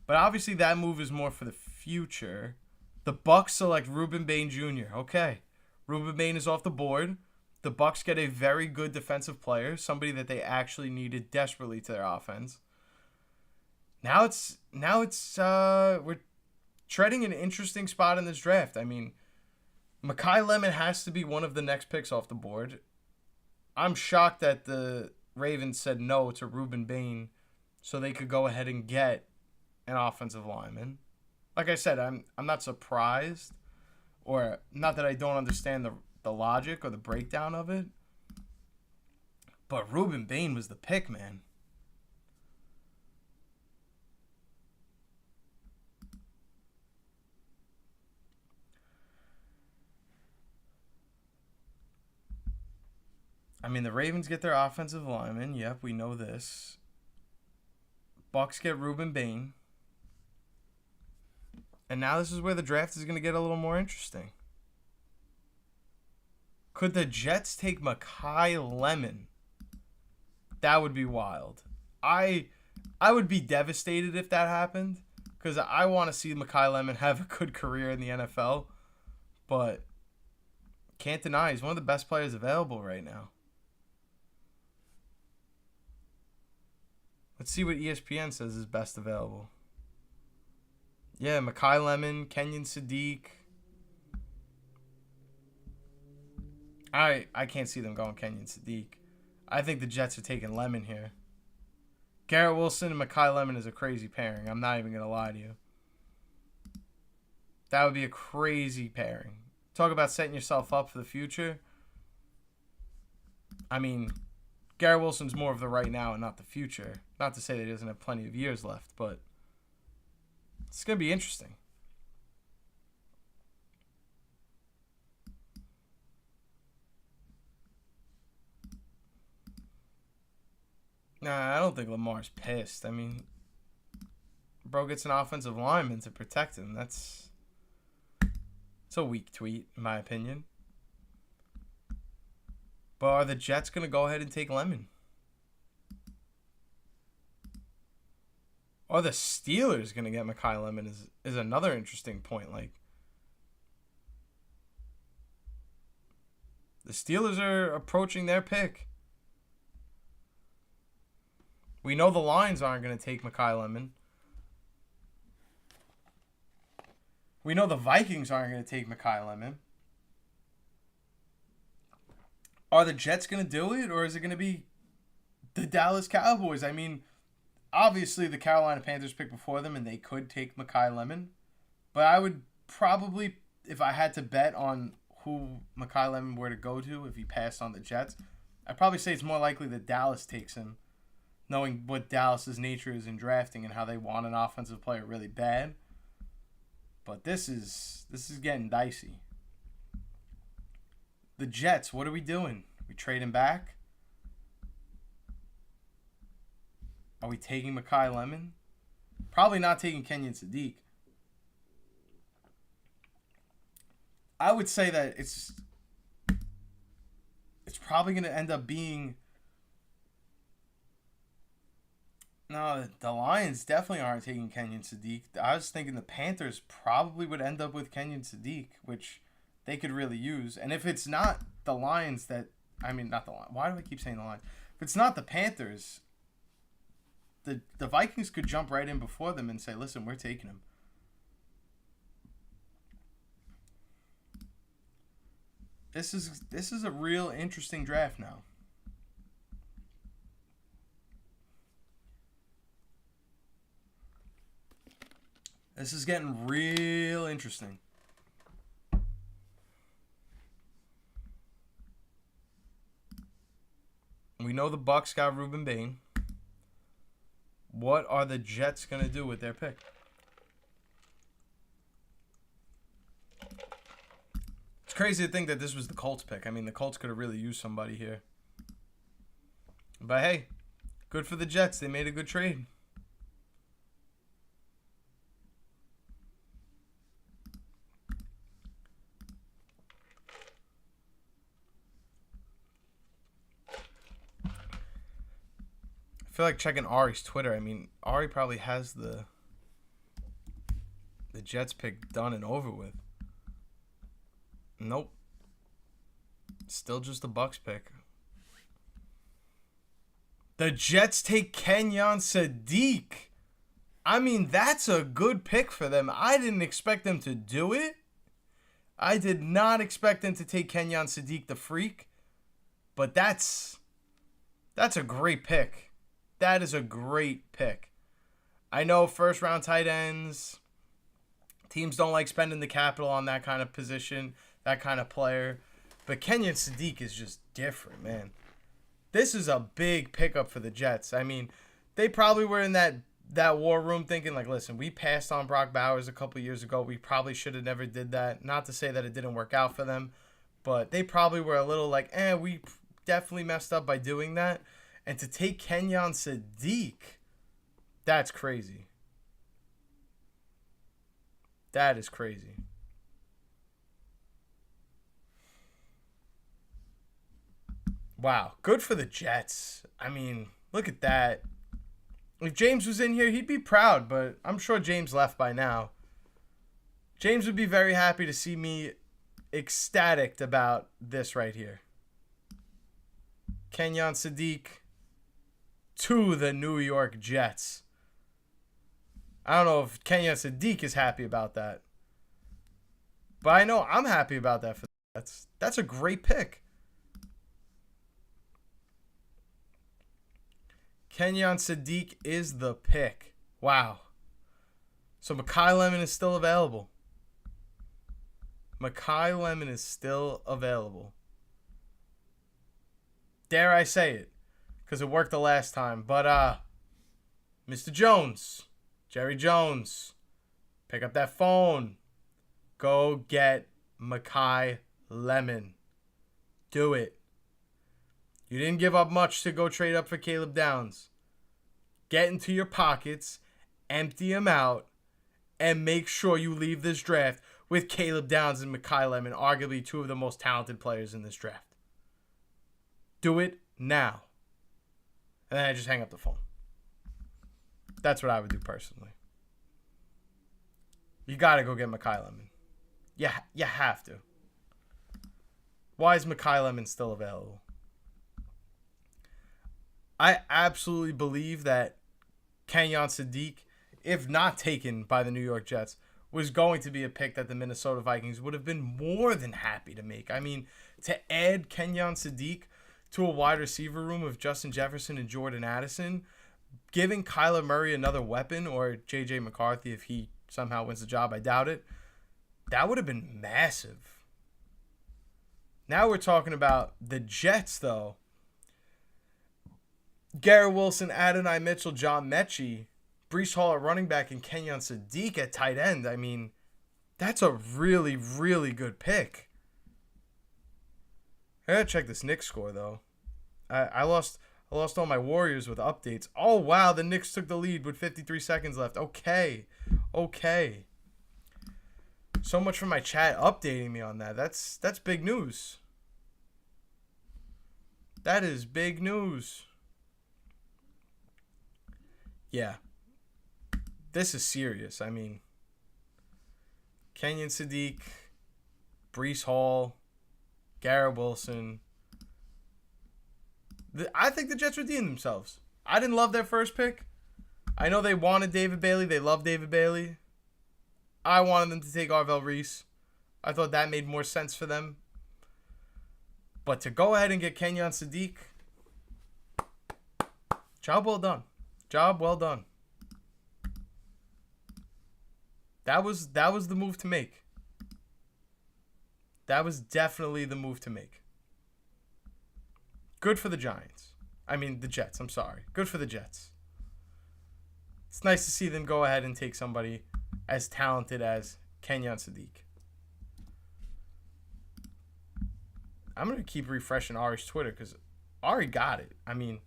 But obviously that move is more for the future. The Bucks select Ruben Bain Jr. Okay. Ruben Bain is off the board. The Bucks get a very good defensive player, somebody that they actually needed desperately to their offense. Now we're treading an interesting spot in this draft. I mean, Mekhi Lemon has to be one of the next picks off the board. I'm shocked that the Ravens said no to Ruben Bain so they could go ahead and get an offensive lineman. Like I said, I'm not surprised, or not that I don't understand the logic or the breakdown of it, but Ruben Bain was the pick, man. I mean, the Ravens get their offensive lineman. Yep, we know this. Bucks get Ruben Bain. And now this is where the draft is going to get a little more interesting. Could the Jets take Mekhi Lemon? That would be wild. I would be devastated if that happened, because I want to see Mekhi Lemon have a good career in the NFL. But can't deny he's one of the best players available right now. Let's see what ESPN says is best available. Yeah, Mekhi Lemon, Kenyon Sadiq. I can't see them going Kenyon Sadiq. I think the Jets are taking Lemon here. Garrett Wilson and Mekhi Lemon is a crazy pairing. I'm not even going to lie to you. That would be a crazy pairing. Talk about setting yourself up for the future. I mean, Garrett Wilson's more of the right now and not the future. Not to say that he doesn't have plenty of years left, but it's going to be interesting. Nah, I don't think Lamar's pissed. I mean, bro gets an offensive lineman to protect him. It's a weak tweet, in my opinion. But are the Jets going to go ahead and take Lemon? Are the Steelers going to get Mekhi Lemon is another interesting point. Like, the Steelers are approaching their pick. We know the Lions aren't going to take Mekhi Lemon. We know the Vikings aren't going to take Mekhi Lemon. Are the Jets going to do it, or is it going to be the Dallas Cowboys? I mean, obviously the Carolina Panthers picked before them, and they could take Mekhi Lemon. But I would probably, if I had to bet on who Mekhi Lemon were to go to if he passed on the Jets, I'd probably say it's more likely that Dallas takes him, knowing what Dallas's nature is in drafting and how they want an offensive player really bad. But this is getting dicey. The Jets, what are we doing? We trading back? Are we taking Mekhi Lemon? Probably not taking Kenyon Sadiq. I would say that it's probably going to end up being... No, the Lions definitely aren't taking Kenyon Sadiq. I was thinking the Panthers probably would end up with Kenyon Sadiq, which they could really use. And if it's not the Lions that... I mean, not the Lions. Why do I keep saying the Lions? If it's not the Panthers, the Vikings could jump right in before them and say, listen, we're taking him. This is a real interesting draft now. This is getting real interesting. We know the Bucks got Ruben Bain. What are the Jets going to do with their pick? crazy to think that this was the Colts pick. I mean, the Colts could have really used somebody here. But hey, good for the Jets. They made a good trade. I feel like checking Ari's Twitter. I mean, Ari probably has the Jets pick done and over with. Nope. Still just the Bucks pick. The Jets take Kenyon Sadiq. I mean, that's a good pick for them. I didn't expect them to do it. I did not expect them to take Kenyon Sadiq, the freak. But that's a great pick. That is a great pick. I know first round tight ends, teams don't like spending the capital on that kind of position, that kind of player. But Kenyon Sadiq is just different, man. This is a big pickup for the Jets. I mean, they probably were in that war room thinking, like, listen, we passed on Brock Bowers a couple years ago. We probably should have never did that. Not to say that it didn't work out for them, but they probably were a little like, we definitely messed up by doing that. And to take Kenyon Sadiq, that's crazy. That is crazy. Wow, good for the Jets. I mean, look at that. If James was in here, he'd be proud, but I'm sure James left by now. James would be very happy to see me ecstatic about this right here. Kenyon Sadiq to the New York Jets. I don't know if Kenyon Sadiq is happy about that, but I know I'm happy about that for the Jets. That's a great pick. Kenyon Sadiq is the pick. Wow. So Makai Lemon is still available. Makai Lemon is still available. Dare I say it? Because it worked the last time. But, Mr. Jones, Jerry Jones, pick up that phone. Go get Makai Lemon. Do it. You didn't give up much to go trade up for Caleb Downs. Get into your pockets, empty them out, and make sure you leave this draft with Caleb Downs and Makai Lemon, arguably two of the most talented players in this draft. Do it now. And then I just hang up the phone. That's what I would do personally. You got to go get Makai Lemon. You have to. Why is Makai Lemon still available? I absolutely believe that Kenyon Sadiq, if not taken by the New York Jets, was going to be a pick that the Minnesota Vikings would have been more than happy to make. I mean, to add Kenyon Sadiq to a wide receiver room of Justin Jefferson and Jordan Addison, giving Kyler Murray another weapon, or J.J. McCarthy if he somehow wins the job, I doubt it, that would have been massive. Now we're talking about the Jets, though. Garrett Wilson, Adonai Mitchell, John Mechie, Breece Hall at running back, and Kenyon Sadiq at tight end. I mean, that's a really, really good pick. I gotta check this Knicks score, though. I lost all my Warriors with updates. Oh, wow, the Knicks took the lead with 53 seconds left. Okay. So much for my chat updating me on that. That's big news. That is big news. Yeah. This is serious. I mean, Kenyon Sadiq, Breece Hall, Garrett Wilson. I think the Jets redeemed themselves. I didn't love their first pick. I know they wanted David Bailey. They love David Bailey. I wanted them to take Arvell Reese. I thought that made more sense for them. But to go ahead and get Kenyon Sadiq, job well done. Job well done. That was the move to make. That was definitely the move to make. Good for the Giants. I mean, the Jets. I'm sorry. Good for the Jets. It's nice to see them go ahead and take somebody as talented as Kenyon Sadiq. I'm going to keep refreshing Ari's Twitter because Ari got it. I mean,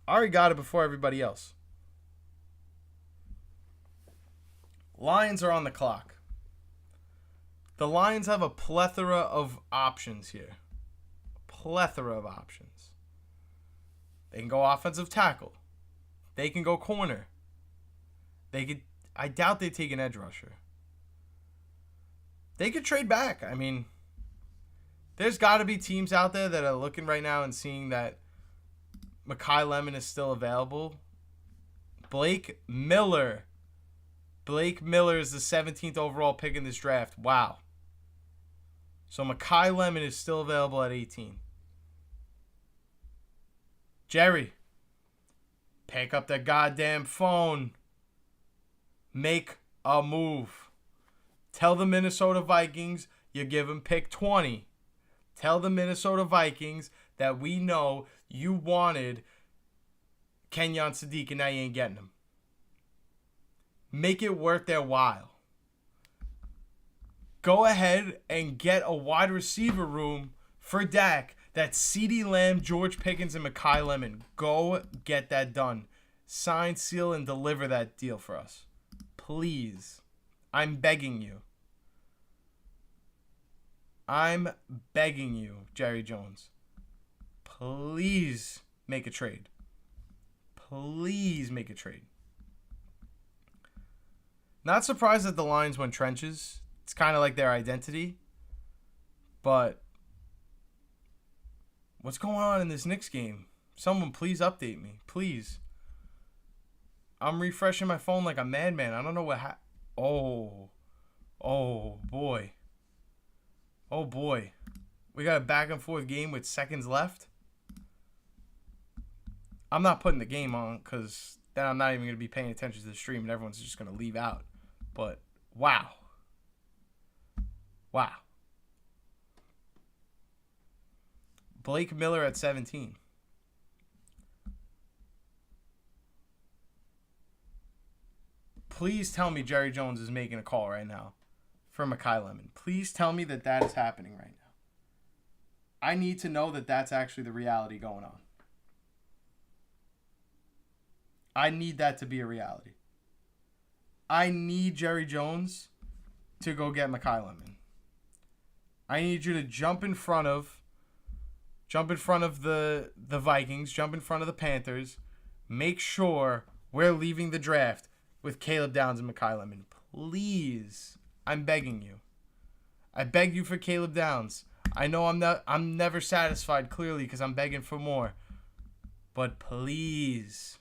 Ari got it before everybody else. Lions are on the clock. The Lions have a plethora of options here. Plethora of options. They can go offensive tackle. They can go corner. I doubt they take an edge rusher. They could trade back. I mean, there's got to be teams out there that are looking right now and seeing that Mekhi Lemon is still available. Blake Miller. Blake Miller is the 17th overall pick in this draft. Wow. So Mekhi Lemon is still available at 18. Jerry, pick up the goddamn phone. Make a move. Tell the Minnesota Vikings you give them pick 20. Tell the Minnesota Vikings that we know you wanted Kenyon Sadiq and now you ain't getting him. Make it worth their while. Go ahead and get a wide receiver room for Dak. That's CeeDee Lamb, George Pickens, and Mekhi Lemon. Go get that done. Sign, seal, and deliver that deal for us. Please. I'm begging you. I'm begging you, Jerry Jones. Please make a trade. Please make a trade. Not surprised that the Lions went trenches. It's kind of like their identity. But what's going on in this Knicks game? Someone please update me. Please. I'm refreshing my phone like a madman. I don't know what happened. Oh, boy. Oh, boy. We got a back and forth game with seconds left. I'm not putting the game on because then I'm not even going to be paying attention to the stream and everyone's just going to leave out. But, wow. Wow. Blake Miller at 17. Please tell me Jerry Jones is making a call right now for Mekhi Lemon. Please tell me that that is happening right now. I need to know that that's actually the reality going on. I need that to be a reality. I need Jerry Jones to go get Mekhi Lemon. I need you to jump in front of the Vikings, jump in front of the Panthers. Make sure we're leaving the draft with Caleb Downs and Mekhi Lemon. Please. I'm begging you. I beg you for Caleb Downs. I know I'm never satisfied clearly because I'm begging for more. But please.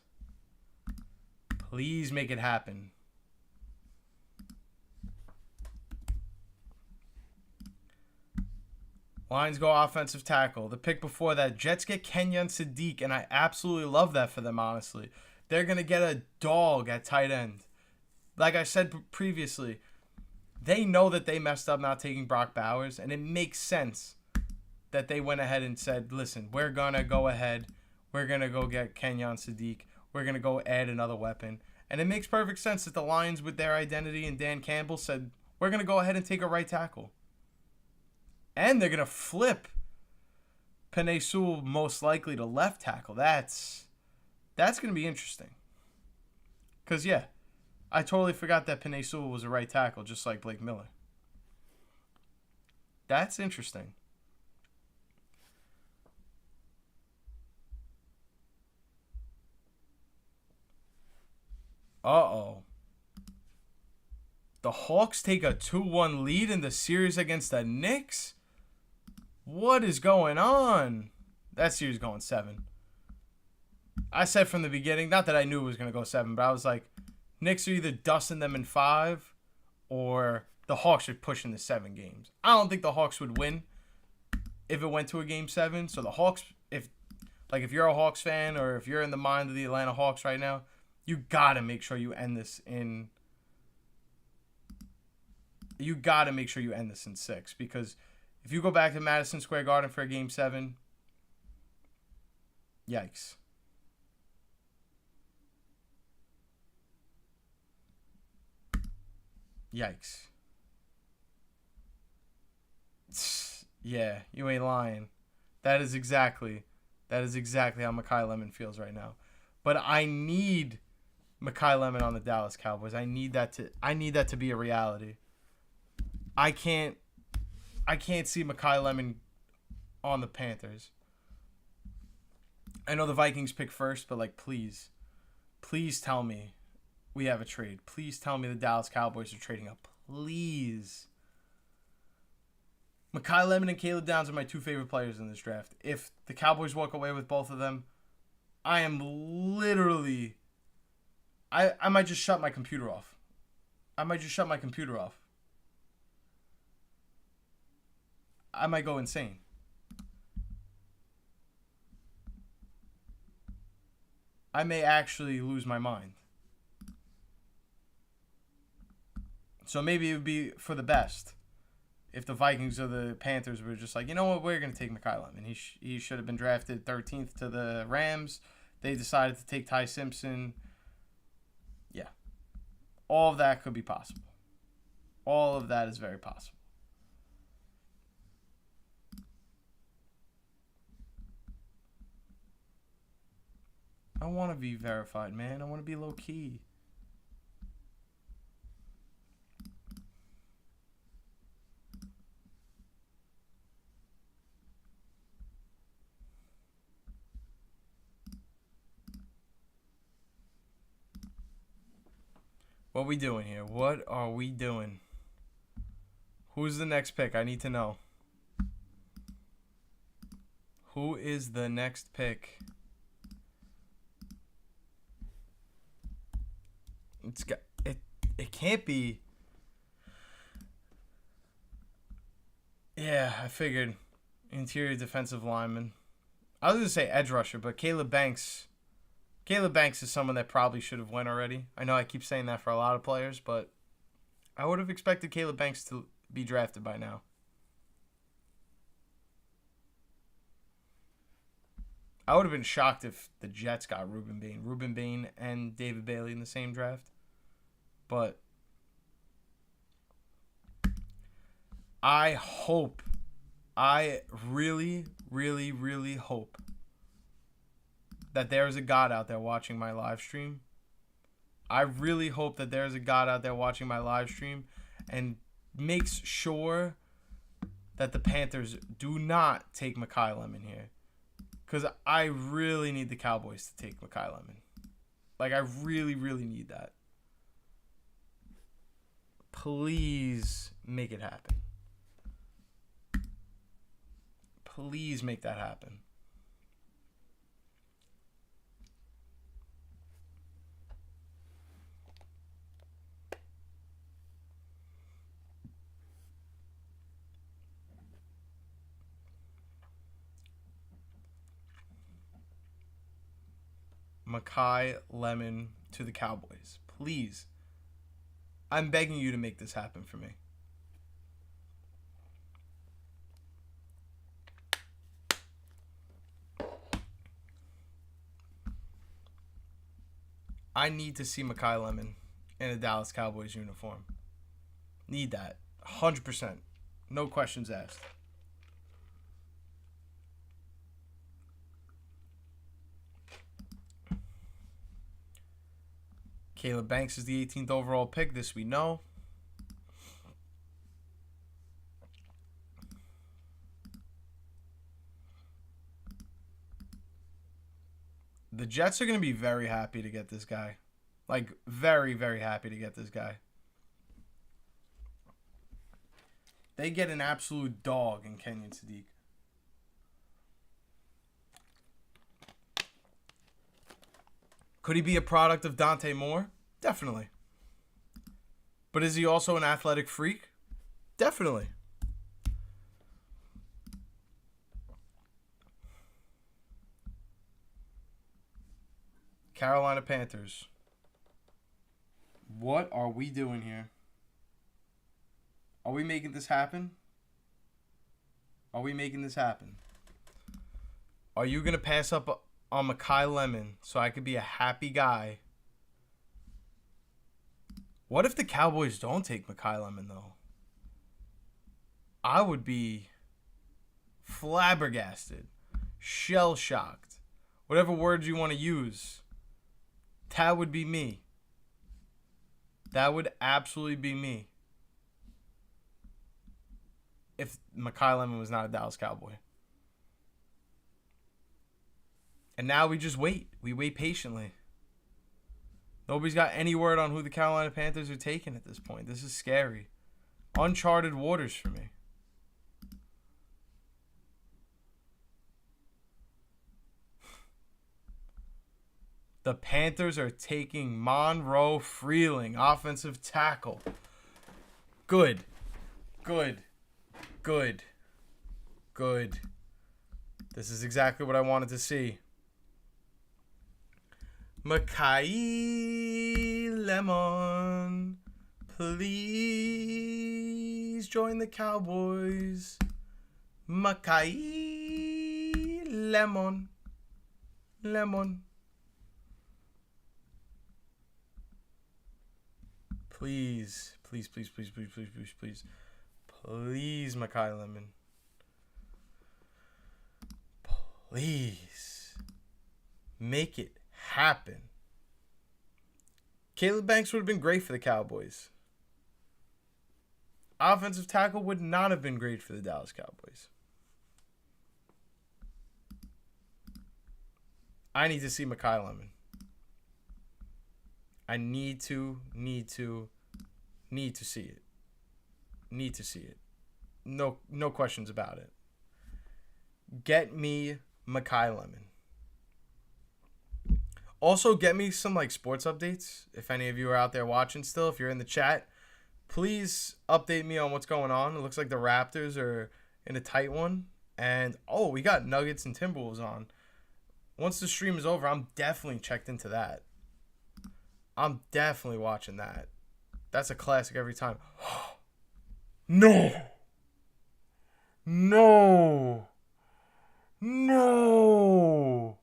Please make it happen. Lions go offensive tackle. The pick before that, Jets get Kenyon Sadiq, and I absolutely love that for them, honestly. They're going to get a dog at tight end. Like I said previously, they know that they messed up not taking Brock Bowers, and it makes sense that they went ahead and said, listen, we're going to go ahead. We're going to go get Kenyon Sadiq. We're going to go add another weapon. And it makes perfect sense that the Lions, with their identity and Dan Campbell, said, we're going to go ahead and take a right tackle. And they're going to flip Penei Sewell most likely to left tackle. That's going to be interesting. Because, yeah, I totally forgot that Penei Sewell was a right tackle, just like Blake Miller. That's interesting. Uh-oh. The Hawks take a 2-1 lead in the series against the Knicks? What is going on? That series going 7. I said from the beginning, not that I knew it was going to go 7, but I was like, Knicks are either dusting them in 5 or the Hawks are pushing the 7 games. I don't think the Hawks would win if it went to a game 7. So the Hawks, if you're a Hawks fan or if you're in the mind of the Atlanta Hawks right now, you got to make sure you end this in 6, because if you go back to Madison Square Garden for a game 7, yikes. Yikes. Yeah, you ain't lying. That is exactly that is exactly how Makai Lemon feels right now. But I need Makai Lemon on the Dallas Cowboys. I need that to be a reality. I can't I can't see Makai Lemon on the Panthers. I know the Vikings pick first, but like please, please tell me we have a trade. Please tell me the Dallas Cowboys are trading up. Please. Makai Lemon and Caleb Downs are my two favorite players in this draft. If the Cowboys walk away with both of them, I am literally I might just shut my computer off. I might just shut my computer off. I might go insane. I may actually lose my mind. So maybe it would be for the best if the Vikings or the Panthers were just like, you know what, we're going to take Makai Lemon. He should have been drafted 13th to the Rams. They decided to take Ty Simpson. Yeah. All of that could be possible. All of that is very possible. I want to be verified, man. I want to be low key. What we doing here? What are we doing? Who's the next pick? I need to know. Who is the next pick? It can't be. Yeah, I figured interior defensive lineman. I was gonna say edge rusher, but Caleb Banks. Caleb Banks is someone that probably should have went already. I know I keep saying that for a lot of players, but I would have expected Caleb Banks to be drafted by now. I would have been shocked if the Jets got Ruben Bain and David Bailey in the same draft. But I hope, I really, really, really hope that there is a God out there watching my live stream. I really hope that there is a God out there watching my live stream and makes sure that the Panthers do not take Makai Lemon here. Because I really need the Cowboys to take Makai Lemon. Like, I really, really need that. Please make it happen. Please make that happen. Makai Lemon to the Cowboys. Please. I'm begging you to make this happen for me. I need to see Makai Lemon in a Dallas Cowboys uniform. Need that. 100%. No questions asked. Caleb Banks is the 18th overall pick. This we know. The Jets are going to be very happy to get this guy. Like, very, very happy to get this guy. They get an absolute dog in Kenyon Sadiq. Could he be a product of Dante Moore? Definitely. But is he also an athletic freak? Definitely. Carolina Panthers. What are we doing here? Are we making this happen? Are we making this happen? Are you going to pass up on Makai Lemon so I could be a happy guy? What if the Cowboys don't take Makai Lemon, though? I would be flabbergasted, shell-shocked, whatever words you want to use. That would be me. That would absolutely be me if Mekhi Lemon was not a Dallas Cowboy. And now we just wait. We wait patiently. Nobody's got any word on who the Carolina Panthers are taking at this point. This is scary. Uncharted waters for me. The Panthers are taking Monroe Freeling, offensive tackle. Good. Good. Good. Good. This is exactly what I wanted to see. Mekhi Lemon, please join the Cowboys. Mekhi Lemon. Lemon. Please, please, please, please, please, please, please, please. Please, Mekhi Lemon. Please. Make it happen. Caleb Banks would have been great for the Cowboys. Offensive tackle would not have been great for the Dallas Cowboys. I need to see Mekhi Lemon. I need to see it. Need to see it. No questions about it. Get me Mekhi Lemon. Also, get me some sports updates. If any of you are out there watching still, if you're in the chat, please update me on what's going on. It looks like the Raptors are in a tight one. And, we got Nuggets and Timberwolves on. Once the stream is over, I'm definitely checked into that. I'm definitely watching that. That's a classic every time. No. No. No.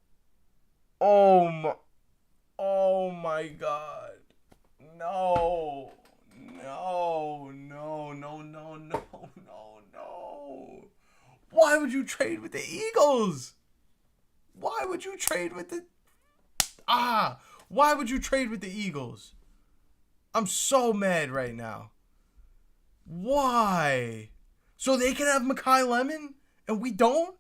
Oh my God. No. No. No. No. No. No. No. No. Why would you trade with the Eagles? Why would you trade with the... Why would you trade with the Eagles? I'm so mad right now. Why? So they can have Mekhi Lemon and we don't?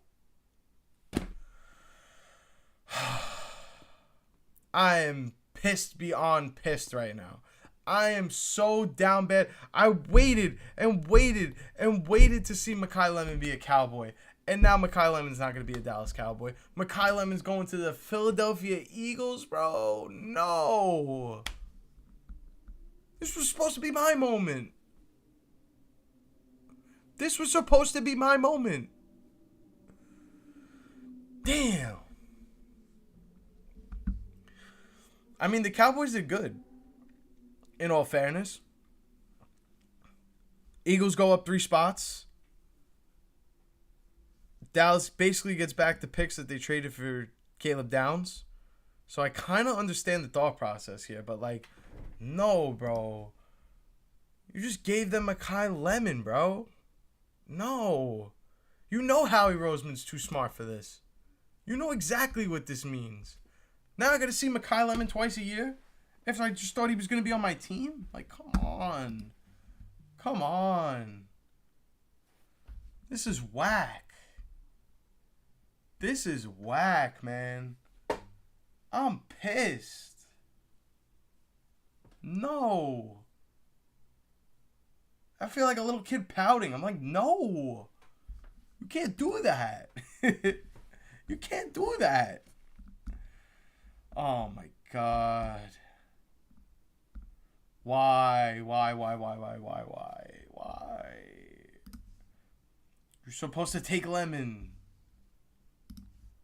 I am pissed beyond pissed right now. I am so down bad. I waited and waited and waited to see Mekhi Lemon be a Cowboy. And now Mekhi Lemon's not going to be a Dallas Cowboy. Mekhi Lemon's going to the Philadelphia Eagles, bro. No. This was supposed to be my moment. This was supposed to be my moment. Damn. I mean, the Cowboys did good. In all fairness. Eagles go up 3 spots. Dallas basically gets back the picks that they traded for Caleb Downs. So I kind of understand the thought process here. But, no, bro. You just gave them Mekhi Lemon, bro. No. You know Howie Roseman's too smart for this. You know exactly what this means. Now I got to see Mekhi Lemon twice a year? After I just thought he was going to be on my team? Come on. Come on. This is whack. This is whack, man. I'm pissed. No. I feel like a little kid pouting. I'm like, no. You can't do that. You can't do that. Oh, my God. Why? You're supposed to take Lemon.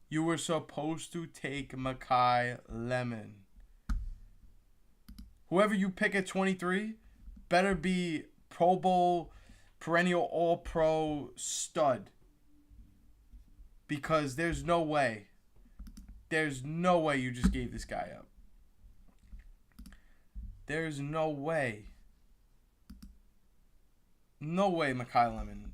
You were supposed to take Mekhi Lemon. Whoever you pick at 23 better be Pro Bowl, perennial All-Pro stud. Because there's no way. There's no way you just gave this guy up. There's no way. No way, Mekhi Lemon.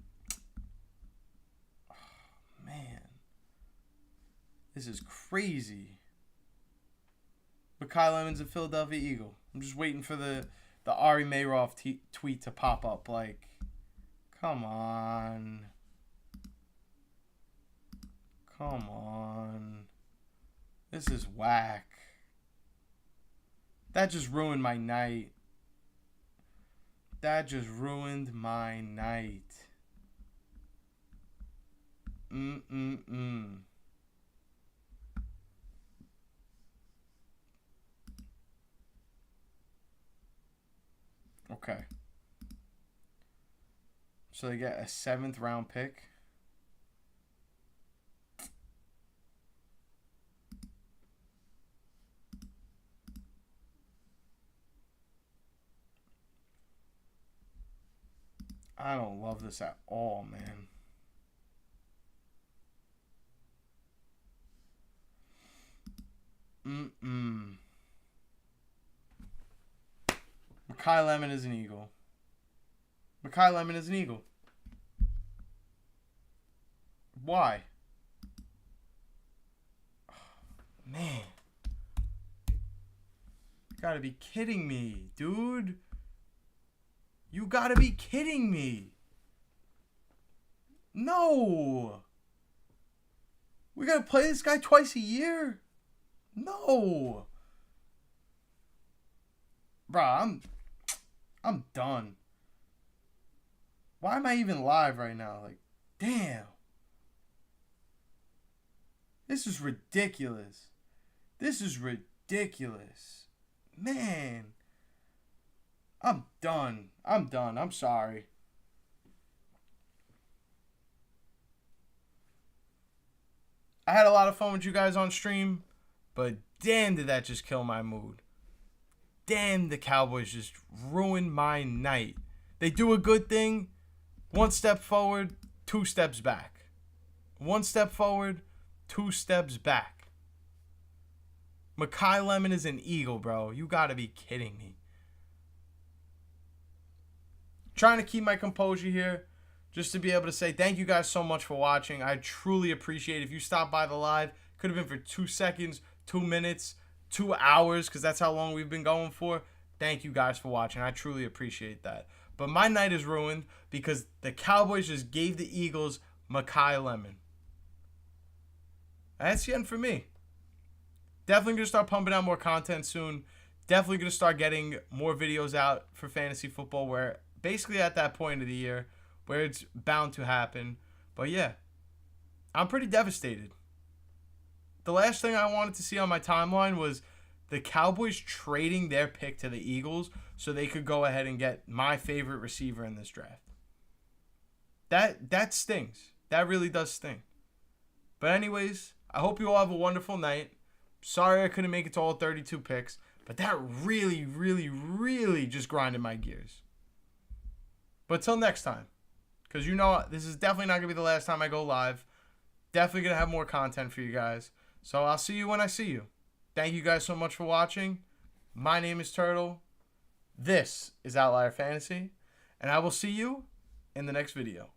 This is crazy. Makai Lemon's a Philadelphia Eagle. I'm just waiting for the Ari Mayroff tweet to pop up. Like, come on. Come on. This is whack. That just ruined my night. That just ruined my night. Okay. So they get a 7th round pick. I don't love this at all, man. Makai Lemon is an Eagle. Makai Lemon is an Eagle. Why? Man. You gotta be kidding me, dude. You gotta be kidding me. No. We gotta play this guy twice a year? No. Bruh, I'm done. Why am I even live right now? Like, damn. This is ridiculous. This is ridiculous. Man. I'm done. I'm done. I'm sorry. I had a lot of fun with you guys on stream, but damn did that just kill my mood. Damn, the Cowboys just ruined my night. They do a good thing, 1 step forward, 2 steps back. 1 step forward, 2 steps back. Makai Lemon is an Eagle, bro. You gotta be kidding me. Trying to keep my composure here, just to be able to say thank you guys so much for watching. I truly appreciate it. If you stopped by the live, could have been for 2 seconds, 2 minutes, 2 hours, because that's how long we've been going for. Thank you guys for watching. I truly appreciate that. But my night is ruined because the Cowboys just gave the Eagles Makai Lemon. That's the end for me. Definitely going to start pumping out more content soon. Definitely going to start getting more videos out for fantasy football. We're basically at that point of the year where it's bound to happen. But yeah, I'm pretty devastated. The last thing I wanted to see on my timeline was the Cowboys trading their pick to the Eagles so they could go ahead and get my favorite receiver in this draft. That stings. That really does sting. But anyways, I hope you all have a wonderful night. Sorry I couldn't make it to all 32 picks, but that really, really, really just grinded my gears. But till next time, because you know this is definitely not going to be the last time I go live. Definitely going to have more content for you guys. So I'll see you when I see you. Thank you guys so much for watching. My name is Turtle. This is Outlier Fantasy. And I will see you in the next video.